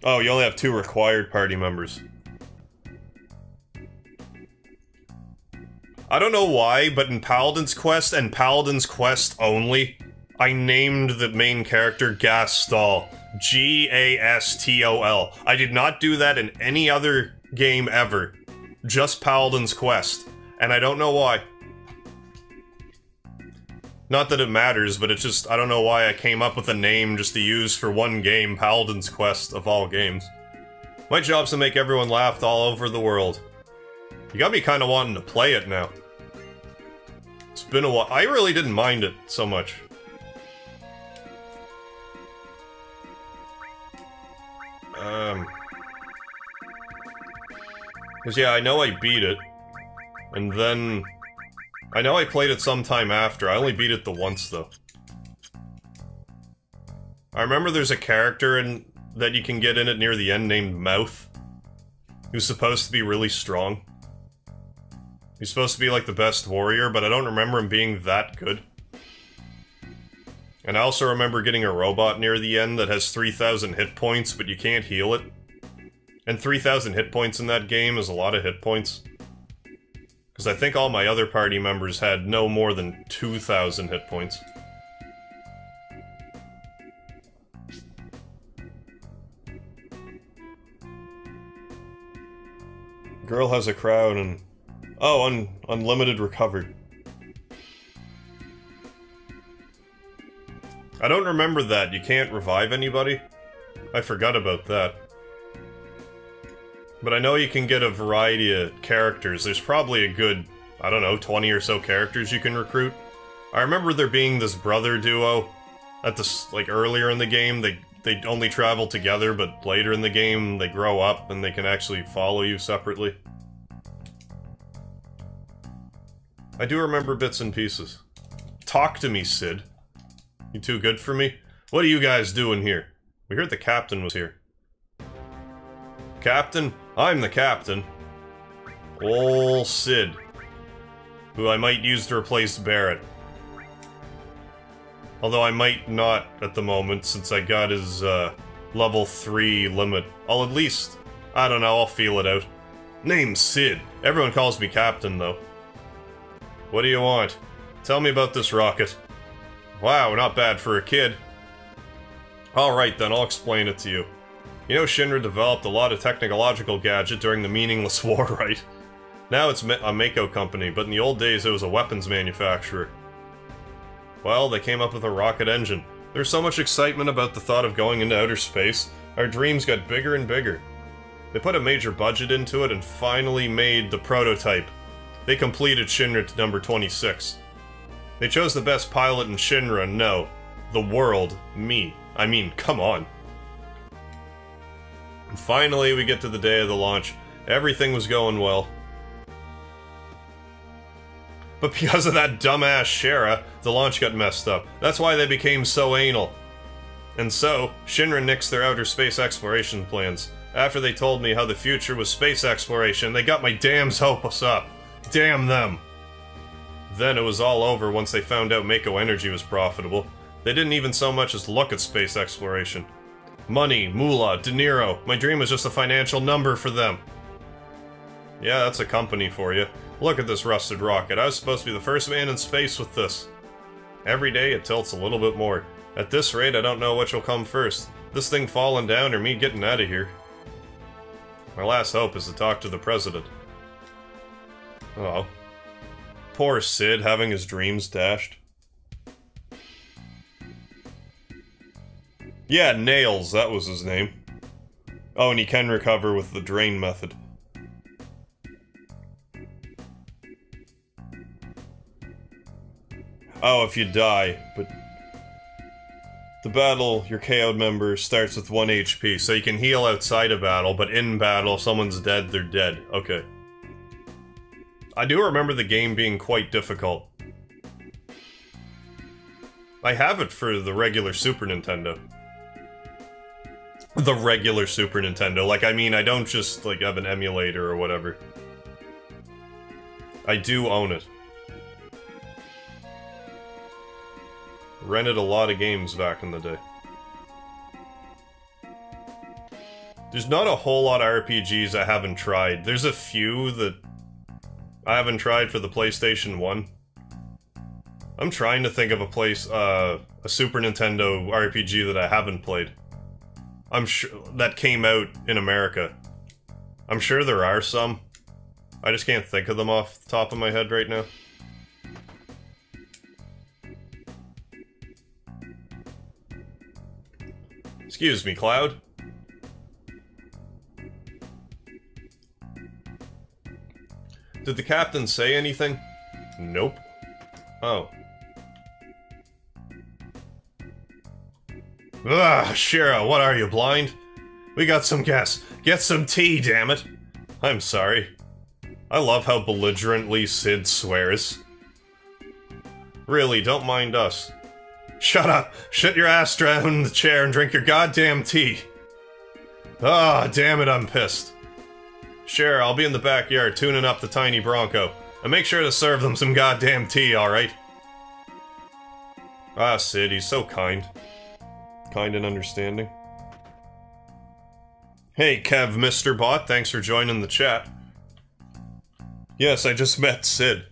Oh, you only have 2 required party members. I don't know why, but in Paladin's Quest and Paladin's Quest only, I named the main character Gastol. G-A-S-T-O-L. I did not do that in any other game ever. Just Paladin's Quest. And I don't know why. Not that it matters, but it's just, I don't know why I came up with a name just to use for one game, Paladin's Quest, of all games. My job's to make everyone laugh all over the world. You got me kinda wanting to play it now. It's been a while. I really didn't mind it so much. Cause yeah, I know I beat it. And then... I know I played it sometime after. I only beat it the once, though. I remember there's a character that you can get in it near the end named Mouth. Who's supposed to be really strong. He's supposed to be like the best warrior, but I don't remember him being that good. And I also remember getting a robot near the end that has 3,000 hit points, but you can't heal it. And 3,000 hit points in that game is a lot of hit points. Because I think all my other party members had no more than 2,000 hit points. Girl has a crowd and... Oh, unlimited recovered. I don't remember that. You can't revive anybody? I forgot about that. But I know you can get a variety of characters. There's probably a good, I don't know, 20 or so characters you can recruit. I remember there being this brother duo at this, like, earlier in the game. They only travel together, but later in the game they grow up and they can actually follow you separately. I do remember bits and pieces. Talk to me, Sid. You too good for me? What are you guys doing here? We heard the captain was here. Captain? I'm the captain. Ol' Sid. Who I might use to replace Barrett. Although I might not at the moment, since I got his, level 3 limit. I'll at least... I don't know, I'll feel it out. Name's Sid. Everyone calls me Captain, though. What do you want? Tell me about this rocket. Wow, not bad for a kid. Alright then, I'll explain it to you. You know Shinra developed a lot of technological gadget during the meaningless war, right? Now it's a Mako company, but in the old days it was a weapons manufacturer. Well, they came up with a rocket engine. There's so much excitement about the thought of going into outer space, our dreams got bigger and bigger. They put a major budget into it and finally made the prototype. They completed Shinra number 26. They chose the best pilot in Shinra, no. The world, me. I mean, come on. And finally, we get to the day of the launch. Everything was going well. But because of that dumbass Shara, the launch got messed up. That's why they became so anal. And so, Shinra nixed their outer space exploration plans. After they told me how the future was space exploration, they got my damn's hopes up. Damn them! Then it was all over once they found out Mako Energy was profitable. They didn't even so much as look at space exploration. Money, moolah, De Niro, my dream was just a financial number for them. Yeah, that's a company for you. Look at this rusted rocket, I was supposed to be the first man in space with this. Every day it tilts a little bit more. At this rate, I don't know which will come first. This thing falling down or me getting out of here. My last hope is to talk to the president. Oh. Poor Sid having his dreams dashed. Yeah, Nails, that was his name. Oh, and you can recover with the drain method. Oh, if you die, but... The battle, your KO'd member starts with 1 HP, so you can heal outside of battle, but in battle, if someone's dead, they're dead. Okay. I do remember the game being quite difficult. I have it for the regular Super Nintendo. The regular Super Nintendo. Like, I mean, I don't just, like, have an emulator or whatever. I do own it. Rented a lot of games back in the day. There's not a whole lot of RPGs I haven't tried. There's a few that I haven't tried for the PlayStation 1. I'm trying to think of a Super Nintendo RPG that I haven't played. I'm sure that came out in America. I'm sure there are some. I just can't think of them off the top of my head right now. Excuse me, Cloud. Did the captain say anything? Nope. Oh. Ugh, Shira, what are you, blind? We got some gas. Get some tea, damn it. I'm sorry. I love how belligerently Sid swears. Really, don't mind us. Shut up! Shut your ass down in the chair and drink your goddamn tea! Ah, damn it, I'm pissed. Sure, I'll be in the backyard tuning up the tiny Bronco. And make sure to serve them some goddamn tea, alright? Ah, Sid, he's so kind. Kind and understanding. Hey, Kev Mr. Bot, thanks for joining the chat. Yes, I just met Sid.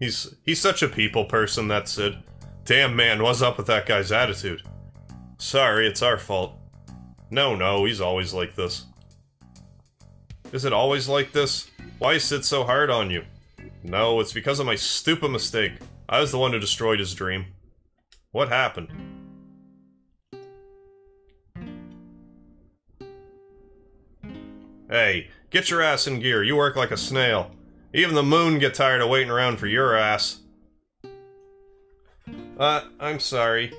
He's such a people person, that Sid. Damn man, what's up with that guy's attitude? Sorry, it's our fault. No, he's always like this. Is it always like this? Why is Sid so hard on you? No, it's because of my stupid mistake. I was the one who destroyed his dream. What happened? Hey, get your ass in gear, you work like a snail. Even the moon get tired of waiting around for your ass. I'm sorry.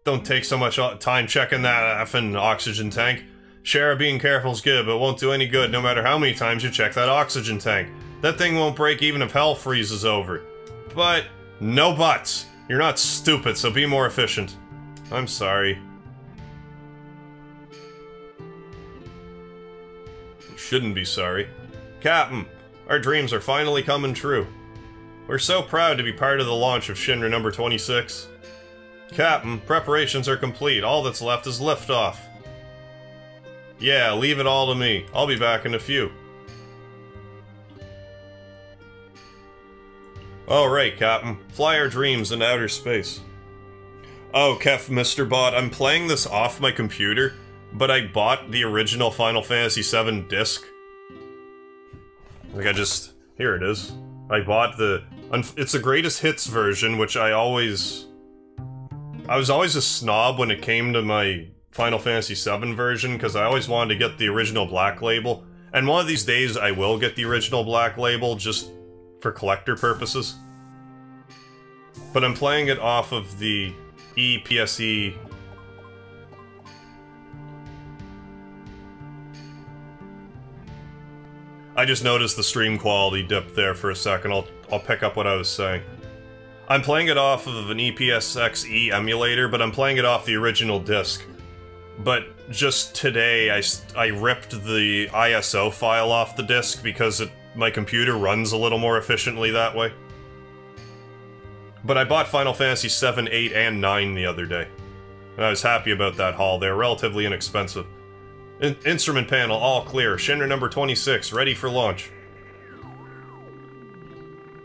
Don't take so much time checking that effing oxygen tank. Sure, being careful's good, but it won't do any good no matter how many times you check that oxygen tank. That thing won't break even if hell freezes over. But, no buts. You're not stupid, so be more efficient. I'm sorry. You shouldn't be sorry. Captain, our dreams are finally coming true. We're so proud to be part of the launch of Shinra number 26. Captain, preparations are complete. All that's left is liftoff. Yeah, leave it all to me. I'll be back in a few. Alright, Captain. Fly our dreams in outer space. Oh, Kef, Mr. Bot, I'm playing this off my computer, but I bought the original Final Fantasy VII disc. Like, here it is. I bought it's the greatest hits version, which I was always a snob when it came to my Final Fantasy VII version, because I always wanted to get the original Black Label. And one of these days I will get the original Black Label, just for collector purposes. But I'm playing it off of the EPSE. I just noticed the stream quality dipped there for a second. I'll pick up what I was saying. I'm playing it off of an EPSXE emulator, but I'm playing it off the original disc. But just today, I ripped the ISO file off the disc because my computer runs a little more efficiently that way. But I bought Final Fantasy VII, 8, and 9 the other day. And I was happy about that haul. They're relatively inexpensive. Instrument panel, all clear. Shinra number 26, ready for launch.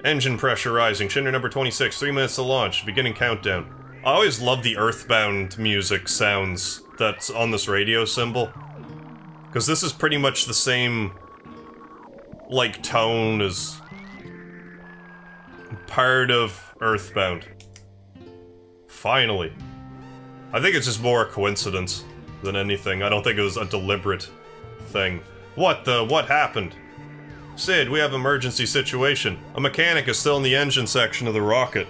Engine pressure rising. Shinra number 26, 3 minutes to launch. Beginning countdown. I always love the Earthbound music sounds that's on this radio symbol. Because this is pretty much the same, like, tone as part of Earthbound. Finally. I think it's just more a coincidence. than anything. I don't think it was a deliberate thing. What happened? Sid, we have emergency situation. A mechanic is still in the engine section of the rocket.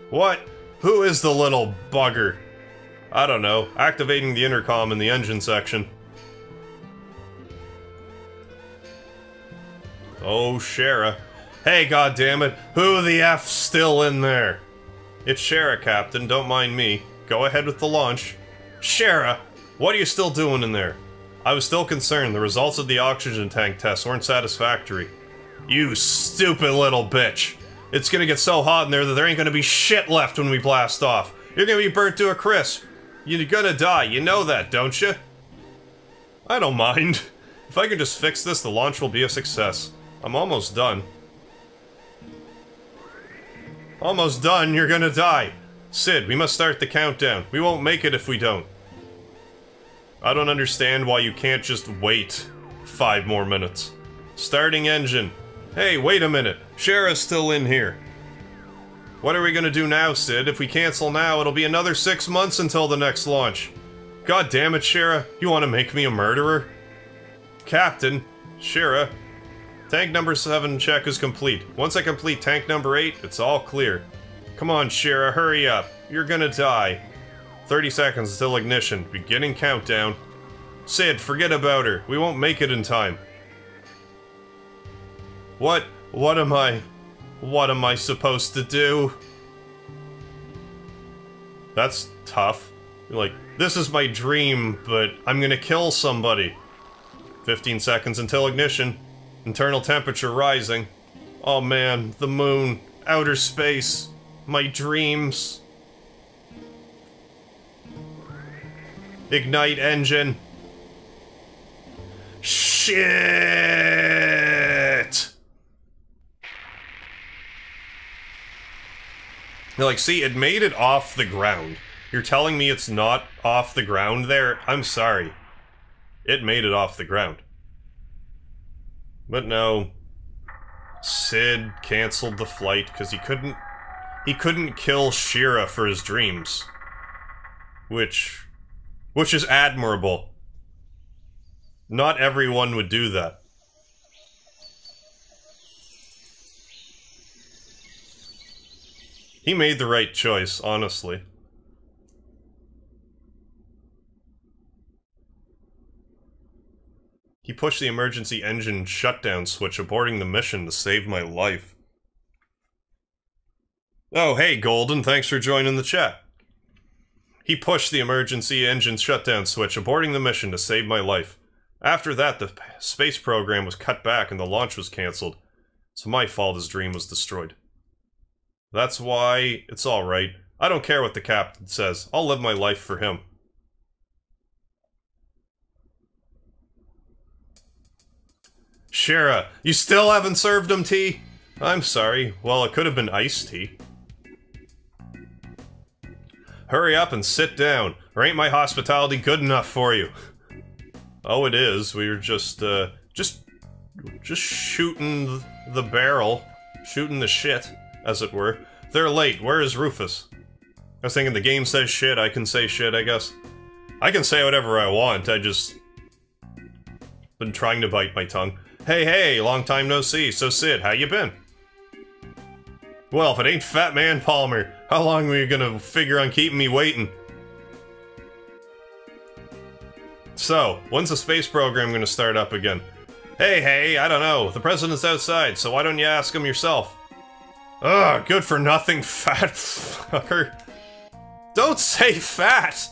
What? Who is the little bugger? I don't know. Activating the intercom in the engine section. Oh, Shara. Hey, goddammit, who the F's still in there? It's Shara, Captain, don't mind me. Go ahead with the launch. Shara, what are you still doing in there? I was still concerned. The results of the oxygen tank tests weren't satisfactory. You stupid little bitch. It's gonna get so hot in there that there ain't gonna be shit left when we blast off. You're gonna be burnt to a crisp. You're gonna die, you know that, don't you? I don't mind. If I can just fix this, the launch will be a success. I'm almost done. Almost done, you're gonna die. Sid, we must start the countdown. We won't make it if we don't. I don't understand why you can't just wait 5 more minutes. Starting engine. Hey, wait a minute. Shara's still in here. What are we gonna do now, Sid? If we cancel now, it'll be another 6 months until the next launch. God damn it, Shara. You want to make me a murderer? Captain. Shara. Tank number 7 check is complete. Once I complete tank number 8, it's all clear. Come on, Shara, hurry up. You're gonna die. 30 seconds until ignition. Beginning countdown. Sid, forget about her. We won't make it in time. What am I supposed to do? That's tough. Like, this is my dream, but I'm gonna kill somebody. 15 seconds until ignition. Internal temperature rising. Oh man, the moon. Outer space. My dreams. Ignite engine. Shit! You're like, see, it made it off the ground. You're telling me it's not off the ground there? I'm sorry. It made it off the ground. But no. Sid canceled the flight because he couldn't kill Shira for his dreams. Which is admirable. Not everyone would do that. He made the right choice, honestly. He pushed the emergency engine shutdown switch, aborting the mission to save my life. Oh, hey, Golden, thanks for joining the chat. He pushed the emergency engine shutdown switch, aborting the mission to save my life. After that, the space program was cut back and the launch was cancelled. It's my fault his dream was destroyed. That's why it's alright. I don't care what the captain says. I'll live my life for him. Shara, you still haven't served him tea? I'm sorry. Well, it could have been iced tea. Hurry up and sit down, or ain't my hospitality good enough for you? Oh, it is. We were just shooting the barrel. Shooting the shit, as it were. They're late. Where is Rufus? I was thinking the game says shit, I can say shit, I guess. I can say whatever I want, I just... been trying to bite my tongue. Hey, long time no see. So Sid, how you been? Well, if it ain't Fat Man Palmer, how long were you gonna figure on keeping me waiting? So, when's the space program gonna start up again? Hey, I don't know. The president's outside, so why don't you ask him yourself? Ugh, good for nothing, fat fucker. Don't say fat!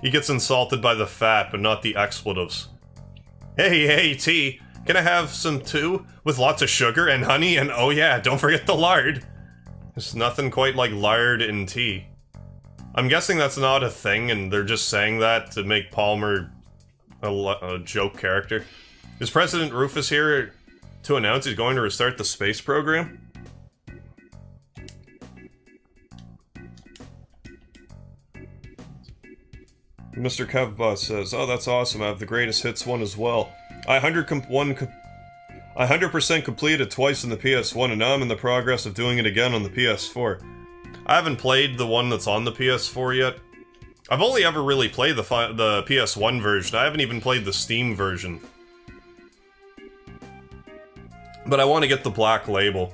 He gets insulted by the fat, but not the expletives. Hey, tea. Can I have some too? With lots of sugar and honey and oh yeah, don't forget the lard. There's nothing quite like lard in tea. I'm guessing that's not a thing and they're just saying that to make Palmer a joke character. Is President Rufus here to announce he's going to restart the space program? Mr. Kevbot says, oh, that's awesome, I have the greatest hits one as well. I 100% completed twice in the PS1, and now I'm in the progress of doing it again on the PS4. I haven't played the one that's on the PS4 yet. I've only ever really played the PS1 version. I haven't even played the Steam version. But I want to get the Black Label.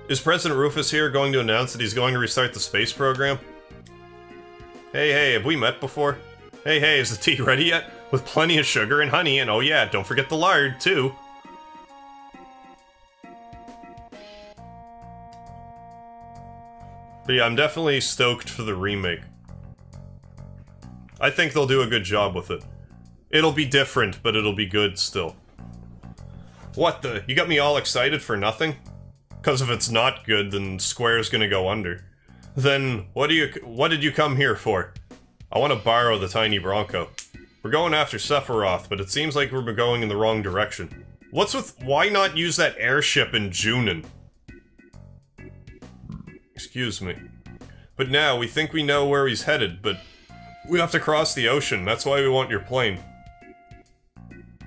Is President Rufus here going to announce that he's going to restart the space program? Hey, hey, have we met before? Hey, hey, is the tea ready yet? With plenty of sugar and honey, and oh yeah, don't forget the lard, too. But yeah, I'm definitely stoked for the remake. I think they'll do a good job with it. It'll be different, but it'll be good still. What the? You got me all excited for nothing? Because if it's not good, then Square's gonna go under. Then, what did you come here for? I want to borrow the tiny Bronco. We're going after Sephiroth, but it seems like we're going in the wrong direction. What's with- why not use that airship in Junin? Excuse me. But now, we think we know where he's headed, but we have to cross the ocean, that's why we want your plane.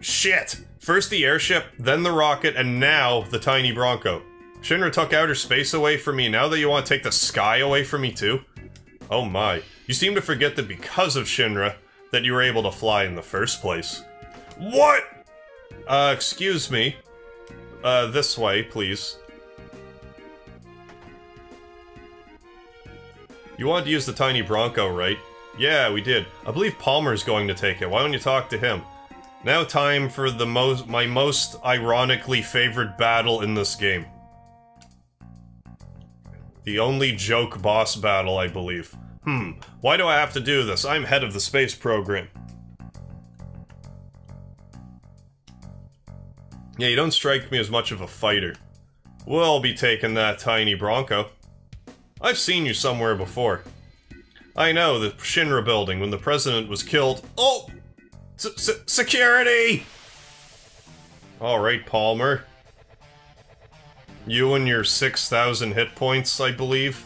Shit! First the airship, then the rocket, and now the tiny Bronco. Shinra took outer space away from me, now that you want to take the sky away from me too? Oh my. You seem to forget that because of Shinra, that you were able to fly in the first place. What?! Excuse me. This way, please. You wanted to use the tiny Bronco, right? Yeah, we did. I believe Palmer's going to take it. Why don't you talk to him? Now time for my most ironically favored battle in this game. The only joke boss battle, I believe. Why do I have to do this? I'm head of the space program. Yeah, you don't strike me as much of a fighter. We'll be taking that tiny Bronco. I've seen you somewhere before. I know, the Shinra building, when the president was killed. Oh! Security! Alright, Palmer. You and your 6,000 hit points, I believe.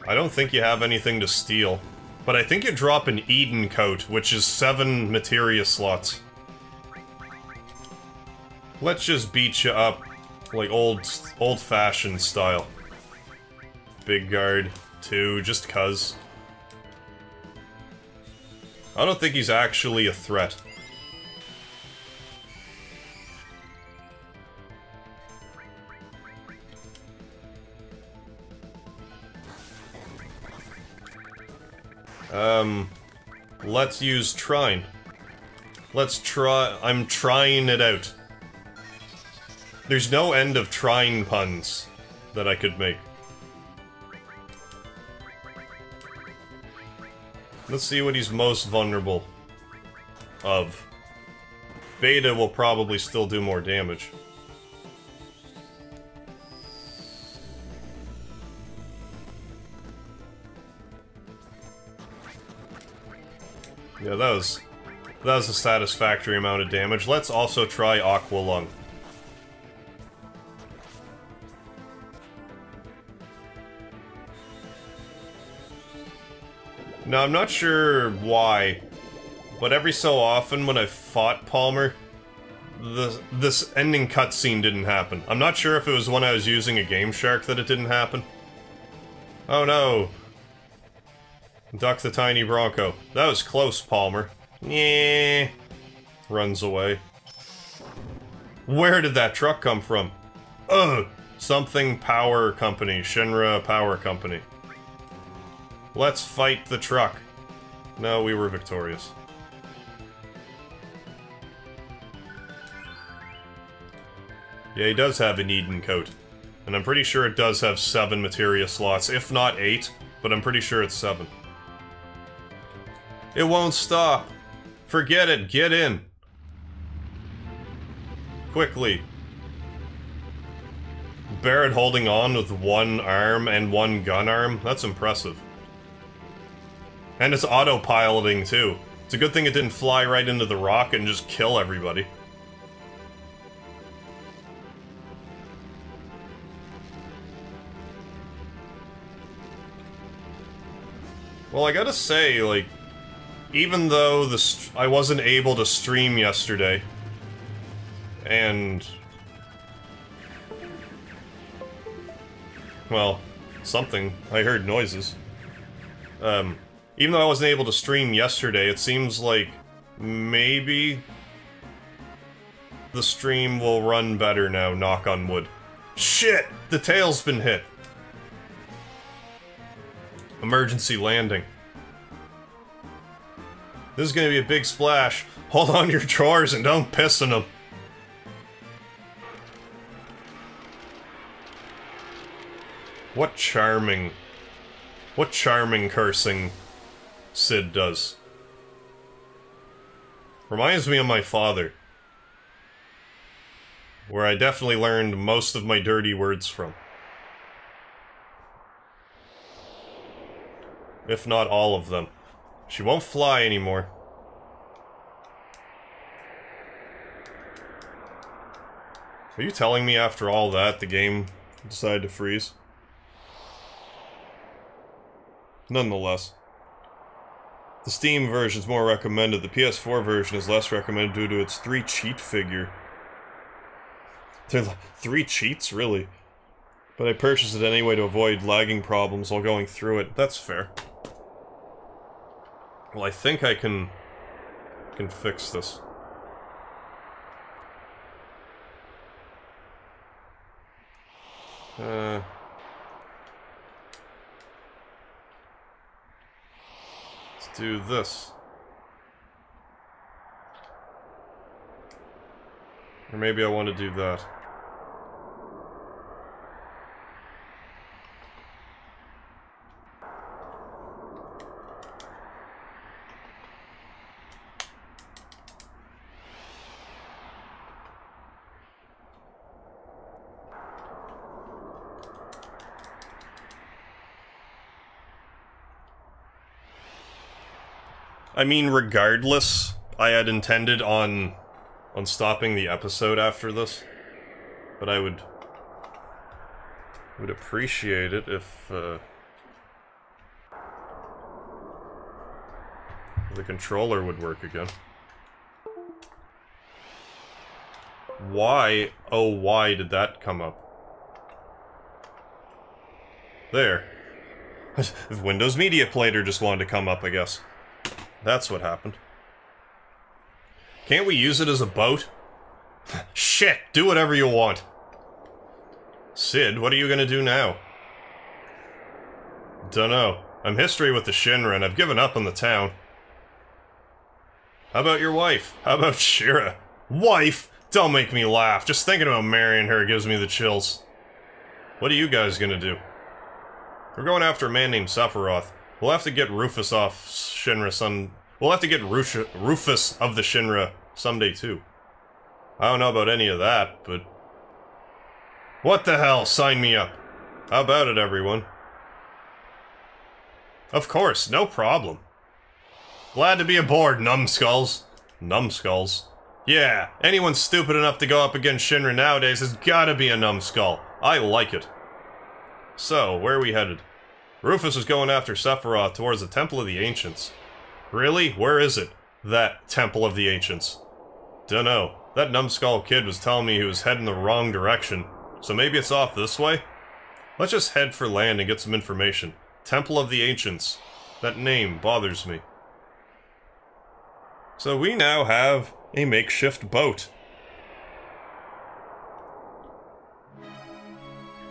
I don't think you have anything to steal. But I think you drop an Eden coat, which is 7 materia slots. Let's just beat you up. Like old-fashioned style. Big guard, 2, just cuz. I don't think he's actually a threat. Let's use Trine. Let's try- I'm trying it out. There's no end of Trine puns that I could make. Let's see what he's most vulnerable of. Beta will probably still do more damage. Yeah, that was a satisfactory amount of damage. Let's also try Aqua Lung. Now, I'm not sure why, but every so often when I fought Palmer, this ending cutscene didn't happen. I'm not sure if it was when I was using a Game Shark that it didn't happen. Oh no. Duck the tiny Bronco. That was close, Palmer. Yeah. Runs away. Where did that truck come from? Ugh! Something Power Company. Shinra Power Company. Let's fight the truck. No, we were victorious. Yeah, he does have an Eden coat. And I'm pretty sure it does have 7 materia slots, if not 8, but I'm pretty sure it's 7. It won't stop! Forget it, get in! Quickly. Barrett holding on with 1 arm and 1 gun arm? That's impressive. And it's autopiloting, too. It's a good thing it didn't fly right into the rock and just kill everybody. Well, I gotta say, like, even though I wasn't able to stream yesterday, and... well, something. I heard noises. Even though I wasn't able to stream yesterday, it seems like maybe the stream will run better now, knock on wood. Shit! The tail's been hit! Emergency landing. This is gonna be a big splash. Hold on to your drawers and don't piss in them. What charming cursing Sid does. Reminds me of my father. Where I definitely learned most of my dirty words from. If not all of them. She won't fly anymore. Are you telling me after all that the game decided to freeze? Nonetheless. The Steam version is more recommended. The PS4 version is less recommended due to its 3 cheat figure. There are 3 cheats? Really? But I purchased it anyway to avoid lagging problems while going through it. That's fair. Well, I think I can fix this. Let's do this. Or maybe I want to do that. I mean, regardless, I had intended on stopping the episode after this, but I would appreciate it if the controller would work again. Why, oh why did that come up? There. Windows Media Player just wanted to come up, I guess. That's what happened. Can't we use it as a boat? Shit! Do whatever you want! Sid, what are you gonna do now? Dunno. I'm history with the Shinra and I've given up on the town. How about your wife? How about Shira? Wife? Don't make me laugh. Just thinking about marrying her gives me the chills. What are you guys gonna do? We're going after a man named Sephiroth. We'll have to get Rufus off Shinra We'll have to get Rufus of the Shinra someday too. I don't know about any of that, but... What the hell? Sign me up. How about it, everyone? Of course, no problem. Glad to be aboard, numbskulls. Numbskulls? Yeah, anyone stupid enough to go up against Shinra nowadays has gotta be a numbskull. I like it. So, where are we headed? Rufus is going after Sephiroth towards the Temple of the Ancients. Really? Where is it? That Temple of the Ancients. Dunno. That numbskull kid was telling me he was heading the wrong direction. So maybe it's off this way? Let's just head for land and get some information. Temple of the Ancients. That name bothers me. So we now have a makeshift boat.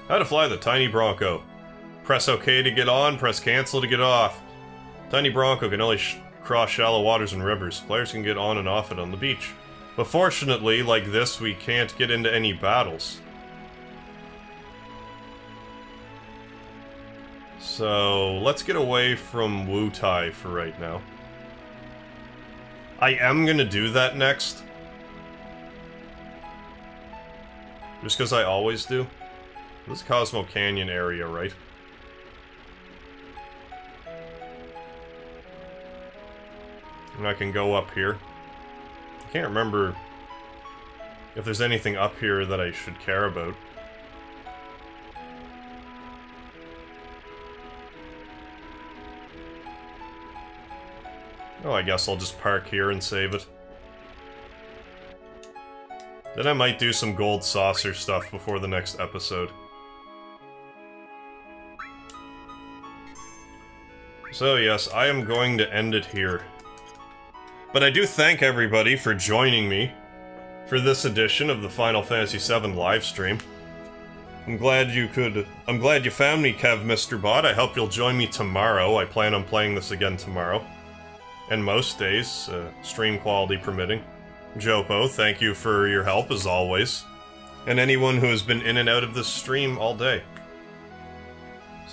How to fly the Tiny Bronco. Press OK to get on, press cancel to get off. Tiny Bronco can only cross shallow waters and rivers. Players can get on and off it on the beach. But fortunately, like this, we can't get into any battles. So, let's get away from Wutai for right now. I am gonna do that next. Just because I always do. This is Cosmo Canyon area, right? And I can go up here. I can't remember if there's anything up here that I should care about. Oh, I guess I'll just park here and save it. Then I might do some gold saucer stuff before the next episode. So yes, I am going to end it here. But I do thank everybody for joining me for this edition of the Final Fantasy VII livestream. I'm glad you found me, Kev Mr. Bot. I hope you'll join me tomorrow. I plan on playing this again tomorrow. And most days, stream quality permitting. Jopo, thank you for your help as always. And anyone who has been in and out of this stream all day.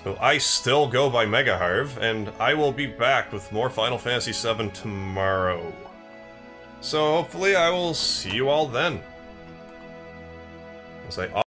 So I still go by MegaHarv, and I will be back with more Final Fantasy VII tomorrow. So hopefully I will see you all then. As I